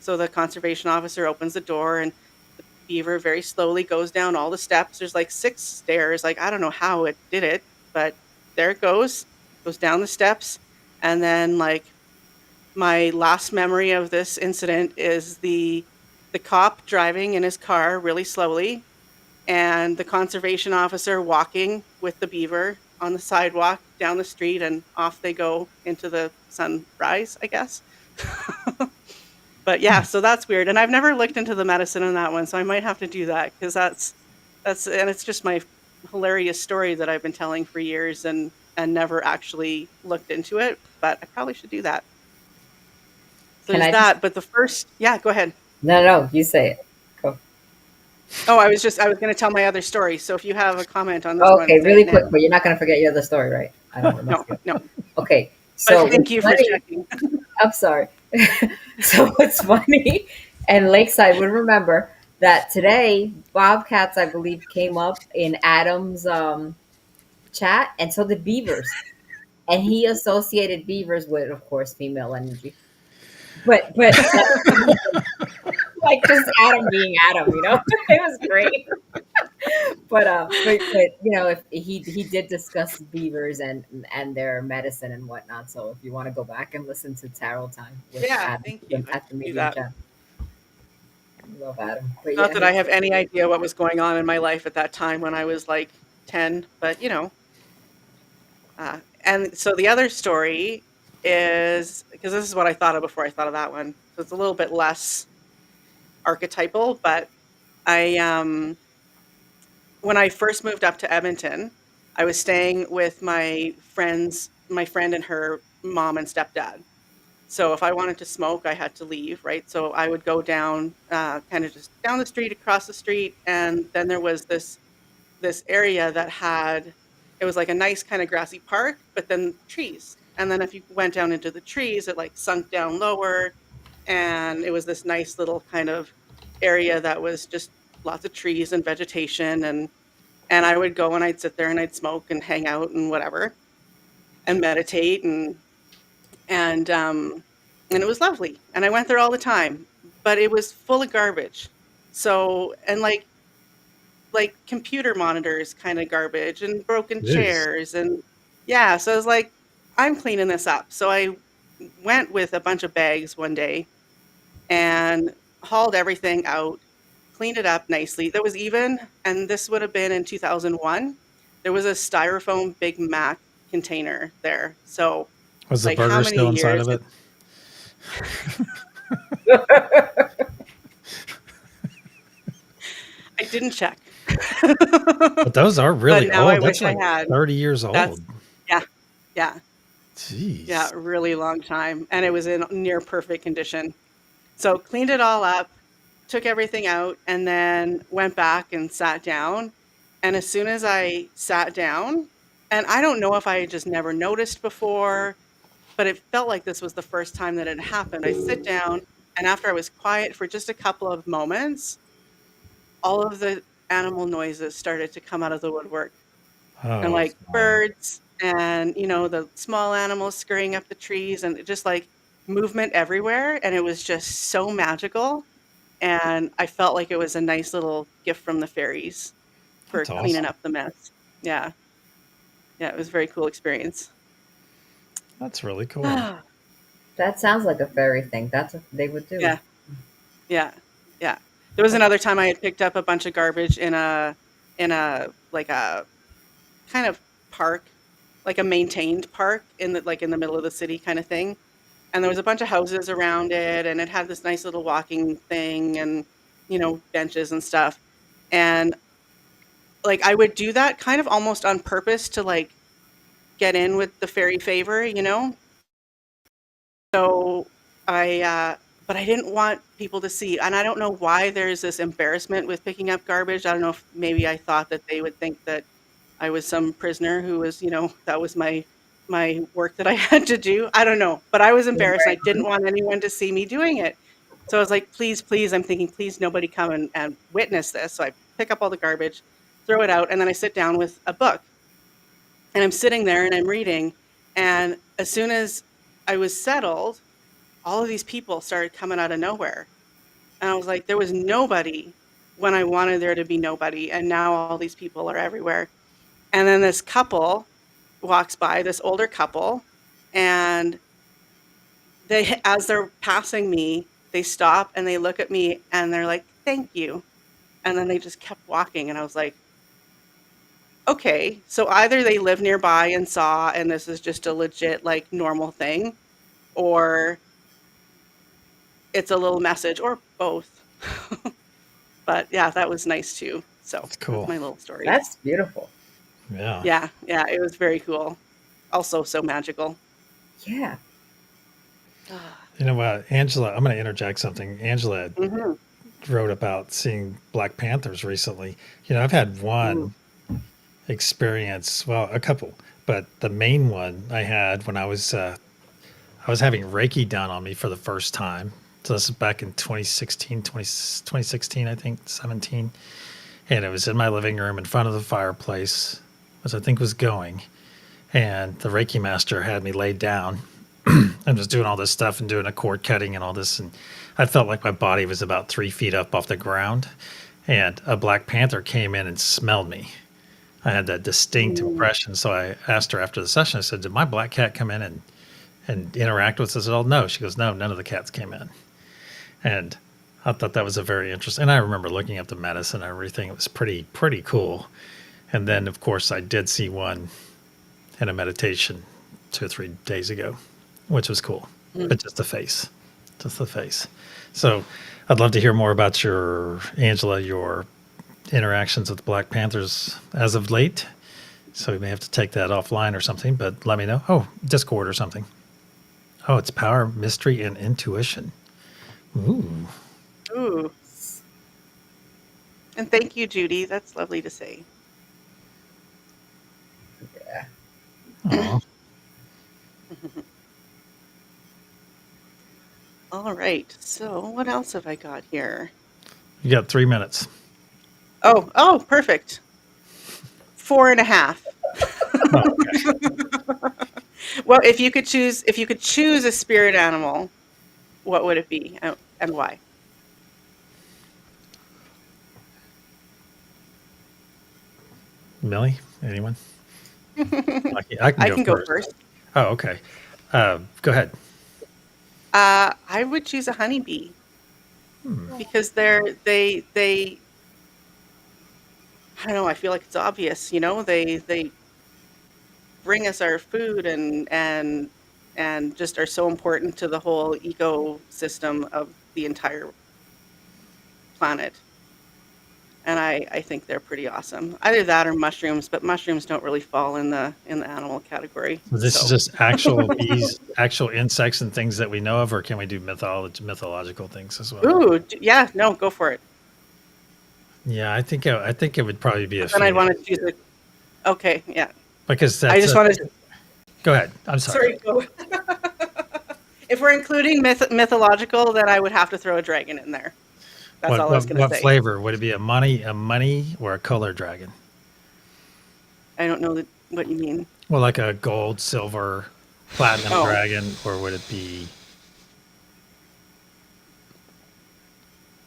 so the conservation officer opens the door and the beaver very slowly goes down all the steps. There's like 6 stairs. Like I don't know how it did it, but there it goes down the steps. And then like my last memory of this incident is the cop driving in his car really slowly and the conservation officer walking with the beaver on the sidewalk down the street, and off they go into the sunrise, I guess. But yeah, so that's weird. And I've never looked into the medicine in that one, so I might have to do that because and it's just my hilarious story that I've been telling for years and never actually looked into it, but I probably should do that. So Can there's I just? that. But yeah, go ahead. No, no, you say it. Go. Oh, I was going to tell my other story. So if you have a comment on this one, Okay, say it really quick, now. but you're not going to forget your other story, right? I don't want to mess No, you up. no. Okay, But so thank what's you for funny? checking. I'm sorry. So what's funny? And Lakeside would remember that today bobcats, I believe, came up in Adam's chat, and so did beavers. And he associated beavers with, of course, female energy. But like just Adam being Adam, it was great. But if he did discuss beavers and their medicine and whatnot. So if you want to go back and listen to Tarot Time with Yeah, Adam thank you. I at the can do medium that. chat, love Adam. But Not yeah, that I have any idea what was going on in my life at that time when I was like 10, but and so the other story is because this is what I thought of before I thought of that one. So it's a little bit less archetypal, but I when I first moved up to Edmonton, I was staying with my friend and her mom and stepdad. So if I wanted to smoke, I had to leave, right? So I would go down, kind of just down the street, across the street, and then there was this area that had, it was like a nice kind of grassy park, but then trees. And then if you went down into the trees, it like sunk down lower, and it was this nice little kind of area that was just lots of trees and vegetation. And I would go and I'd sit there and I'd smoke and hang out and whatever and meditate and and it was lovely. And I went there all the time, but it was full of garbage. So, and like computer monitors kind of garbage and broken Jeez. chairs and yeah, so I was like, I'm cleaning this up. So I went with a bunch of bags one day and hauled everything out, cleaned it up nicely. There was even, and this would have been in 2001, there was a styrofoam Big Mac container there. So Was the like how burger many still inside years of it? I didn't check. But those are But really now I old. That's wish I like had. 30 years That's old. yeah, yeah, yeah, Jeez. really long time. And it was in near perfect condition. So cleaned it all up, took everything out, and then went back and sat down. And as soon as I sat down, and I don't know if I had just never noticed before, but it felt like this was the first time that it happened. I sit down, and after I was quiet for just a couple of moments, all of the animal noises started to come out of the woodwork. And Oh, like fun. birds and, the small animals scurrying up the trees and just like movement everywhere. And it was just so magical. And I felt like it was a nice little gift from the fairies for That's cleaning awesome. up the mess. Yeah. Yeah. It was a very cool experience. That's really cool. Yeah. That sounds like a fairy thing. That's what they would do. Yeah. Yeah. There was another time I had picked up a bunch of garbage in a, like a kind of park, like a maintained park in the middle of the city kind of thing. And there was a bunch of houses around it, and it had this nice little walking thing and, benches and stuff. And like I would do that kind of almost on purpose to like get in with the fairy favor. So but I didn't want people to see. And I don't know why there's this embarrassment with picking up garbage. I don't know if maybe I thought that they would think that I was some prisoner who was, that was my work that I had to do. I don't know, but I was embarrassed. I didn't want anyone to see me doing it. So I was like, please, please, I'm thinking, please, nobody come and witness this. So I pick up all the garbage, throw it out, and then I sit down with a book. And I'm sitting there and I'm reading. And as soon as I was settled, all of these people started coming out of nowhere. And I was like, there was nobody when I wanted there to be nobody. And now all these people are everywhere. And then this couple walks by, this older couple, and they, as they're passing me, they stop and they look at me and they're like, thank you. And then they just kept walking. And I was like, okay, so either they live nearby and saw, and this is just a legit, like, normal thing, or it's a little message, or both. But yeah, that was nice too. So That's that's cool. my little story. That's beautiful. Yeah. Yeah, yeah, it was very cool. Also so magical. Yeah. You know what, Angela, I'm going to interject something. Angela Hmm. wrote about seeing Black Panthers recently. I've had Mm. one experience, well, a couple, but the main one I had when I was having Reiki done on me for the first time. So this is back in 2016, I think, 17. And it was in my living room in front of the fireplace, as I think was going. And the Reiki master had me laid down and was doing all this stuff and doing a cord cutting and all this. And I felt like my body was about 3 feet up off the ground. And a black panther came in and smelled me. I had that distinct Mm. impression. So I asked her after the session, I said, did my black cat come in and interact with us at all? No. She goes, no, none of the cats came in. And I thought that was a very interesting. And I remember looking up the medicine and everything. It was pretty cool. And then, of course, I did see one in a meditation 2 or 3 days ago, which was cool. Mm. But just the face. So I'd love to hear more about Angela, your interactions with the Black Panthers as of late. So we may have to take that offline or something, but let me know. Oh, Discord or something. Oh, it's power, mystery, and intuition. Ooh. Ooh. And thank you, Judy. That's lovely to say. Yeah. Aw. All right. So what else have I got here? You got 3 minutes. Oh, perfect. 4.5. Oh, okay. Well, if you could choose a spirit animal, what would it be, and why? Millie, anyone? I can I go can go first. first. Oh, okay. Go ahead. I would choose a honeybee Hmm. because they I don't know, I feel like it's obvious, they bring us our food and just are so important to the whole ecosystem of the entire planet. And I think they're pretty awesome. Either that or mushrooms, but mushrooms don't really fall in the animal category. So this is So, just actual bees, actual insects and things that we know of, or can we do mythological things as well? ooh, yeah, no, go for it. Yeah, I think it would probably be a But then I'd phoenix want to choose it. Okay, yeah. because I that's just a. want to. Go ahead. I'm sorry. Sorry, go. If we're including mythological, then I would have to throw a dragon in there. That's What all I was what going to what say. flavor would it be? A money, or a color dragon? I don't know what you mean. Well, like a gold, silver, platinum Oh, dragon, or would it be?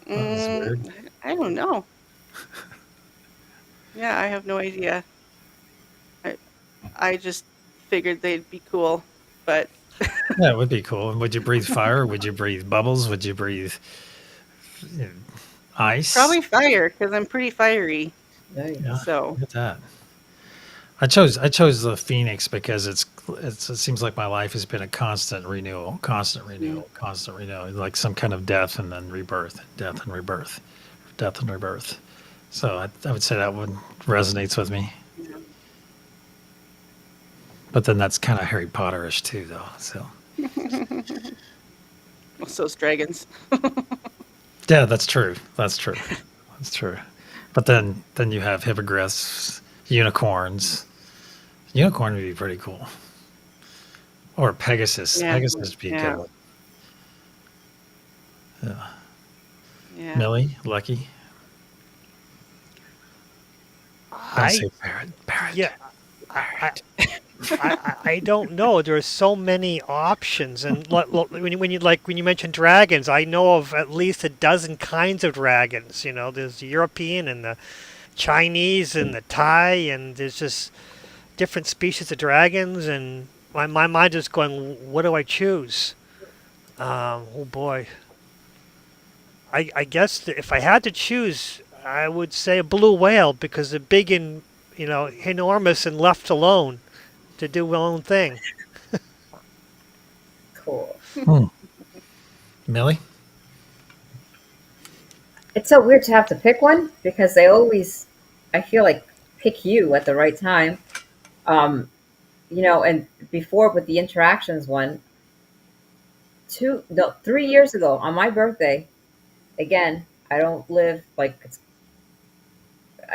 Oh, this is weird. I don't know. Yeah, I have no idea. I I just figured they'd be cool, but Yeah, it would be cool. And would you breathe fire? Would you breathe bubbles? Would you breathe you know, ice? probably fire because I'm pretty fiery. There you Yeah, go. So, look at that. I chose the phoenix because it seems like my life has been a constant renewal, constant mm, renewal, constant renewal, like some kind of death and then rebirth, death and rebirth, death and rebirth. So I would say that one resonates with me. yeah. But then that's kind of Harry Potterish too, though. So Well, so's dragons. yeah, that's true. That's true. That's true. But then you have hippogriffs, unicorns. Unicorn would be pretty cool. Or Pegasus. Yeah, Pegasus would be a good yeah, one. Yeah. yeah. Millie, Lucky. Don't I say parrot. Parrot. yeah, I I, Parrot. I don't know. There are so many options, and when you mention dragons, I know of at least a dozen kinds of dragons. There's the European and the Chinese and the Thai, and there's just different species of dragons, and my mind is going, what do I choose? Oh boy, I guess if I had to choose, I would say a blue whale because they're big and enormous and left alone to do their own thing. Cool. Hmm. Millie? It's so weird to have to pick one because they always, I feel like, pick you at the right time. Um, and before with the interactions one, no, 3 years ago on my birthday, again, I don't live like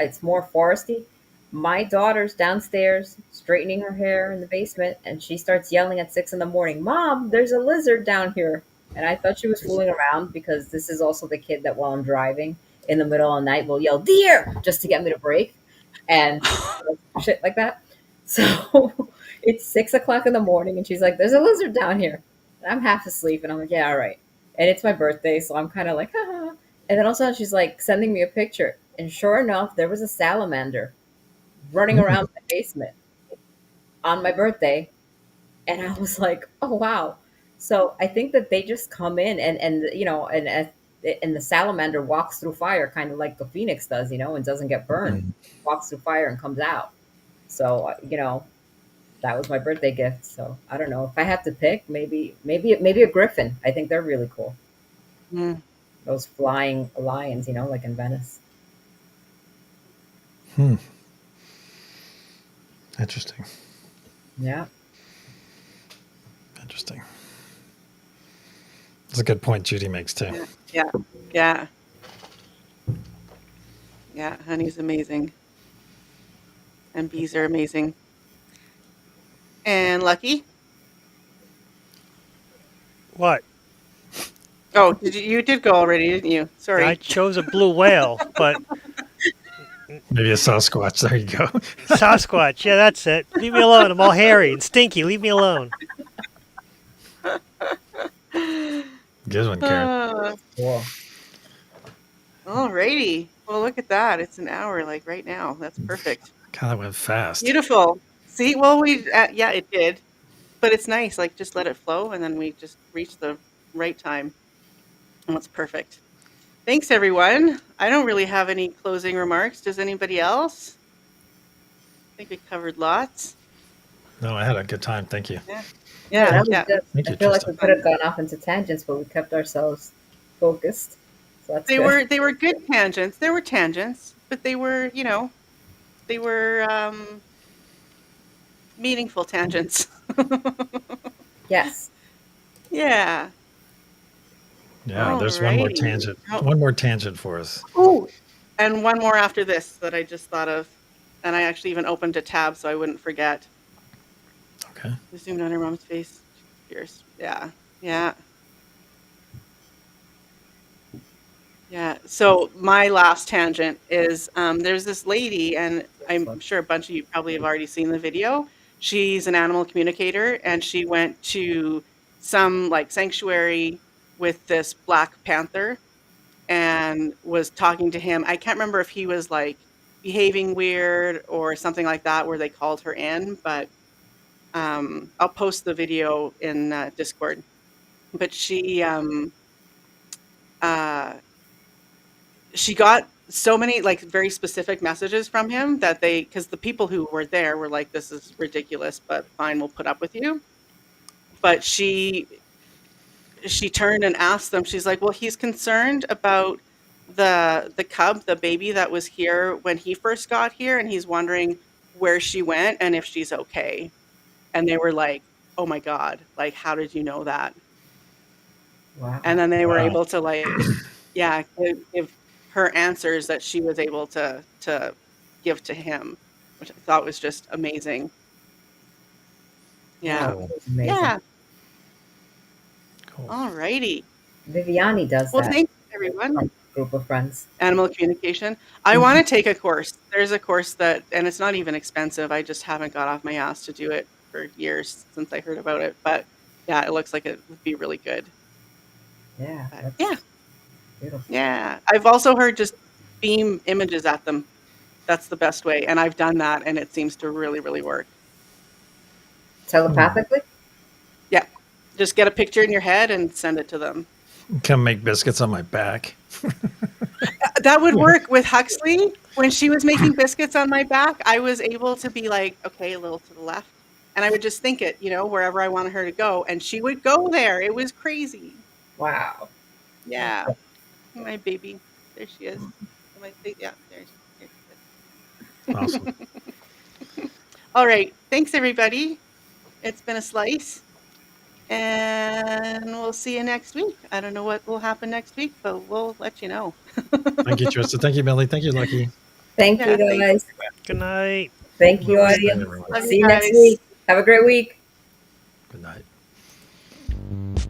it's more foresty. My daughter's downstairs straightening her hair in the basement, and she starts yelling at 6 in the morning, "Mom, there's a lizard down here!" And I thought she was fooling around because this is also the kid that while I'm driving in the middle of the night will yell "deer" just to get me to brake, and shit like that. So it's 6 o'clock in the morning, and she's like, "There's a lizard down here." And I'm half asleep, and I'm like, "Yeah, all right." And it's my birthday, so I'm kind of like, haha. And then all of a sudden she's like sending me a picture. And sure enough, there was a salamander running Hmm. around my basement on my birthday. And I was like, oh, wow. So I think that they just come in and the salamander walks through fire, kind of like the phoenix does, and doesn't get burned, Hmm. walks through fire and comes out. So, that was my birthday gift. So I don't know if I have to pick, maybe a griffin. I think they're really cool. Mm. Those flying lions, like in Venice. Hmm. Interesting. Yeah. Interesting. That's a good point Judy makes too. Yeah. Yeah. Yeah. Yeah. Honey's amazing. And bees are amazing. And Lucky? What? Oh, you did go already, didn't you? Yeah, I Sorry. chose a blue whale, but Maybe a Sasquatch. There you go. Sasquatch. Yeah, that's it. Leave me alone. I'm all hairy and stinky. Leave me alone. Good one, Karen. Cool. Alrighty. Well, look at that. It's an hour, like right now. That's perfect. God, that went fast. Beautiful. See, well, yeah, it did. But it's nice. Like, just let it flow, and then we just reach the right time. And it's perfect. Thanks, everyone. I don't really have any closing remarks. Does anybody else? I think we covered lots. No, I had a good time. Thank you. Yeah. Yeah, Yeah. that was Yeah. good. Thank I you, feel like Trista. we could have gone off into tangents, but we kept ourselves focused. So that's good. They were good tangents. There were tangents, but they were, they were meaningful tangents. Yes. Yeah. Yeah, there's one more Alrighty. tangent. One more tangent for us. Oh, and one more after this that I just thought of. And I actually even opened a tab so I wouldn't forget. Okay. I zoomed on her mom's face. Fierce. Yeah. Yeah. Yeah. So my last tangent is there's this lady, and I'm sure a bunch of you probably have already seen the video. She's an animal communicator, and she went to some like sanctuary with this black panther and was talking to him. I can't remember if he was like behaving weird or something like that, where they called her in, but I'll post the video in Discord. But uh, she got so many like very specific messages from him that because the people who were there were like, this is ridiculous, but fine, we'll put up with you. But she turned and asked them, she's like, well, he's concerned about the cub, the baby that was here when he first got here, and he's wondering where she went and if she's okay. And they were like, oh my God, like, how did you know that? Wow. And then they were Wow. able to like, yeah, give her answers that she was able to give to him, which I thought was just amazing. Yeah. Wow, that was amazing. Yeah. Cool. All righty. Viviani does Well, that. thanks everyone. Group of friends. Animal communication. I want to take a course. There's a course and it's not even expensive. I just haven't got off my ass to do it for years since I heard about it. But yeah, it looks like it would be really good. Yeah. But yeah. Beautiful. Yeah. I've also heard just beam images at them. That's the best way. And I've done that and it seems to really, really work. Telepathically? Yeah. Just get a picture in your head and send it to them. Come make biscuits on my back. That would work with Huxley. When she was making biscuits on my back, I was able to be like, okay, a little to the left. And I would just think it, wherever I wanted her to go. And she would go there. It was crazy. Wow. Yeah. My baby. There she is. Yeah, there she is. Awesome. All right. Thanks, everybody. It's been a slice. And we'll see you next week. I don't know what will happen next week, but we'll let you know. Thank you, Trista. Thank you, Millie. Thank you, Lucky. Thank you, Yeah, guys. Good night. Thank you, Good night, audience. everyone. Love you See you next guys. week. Have a great week. Good night.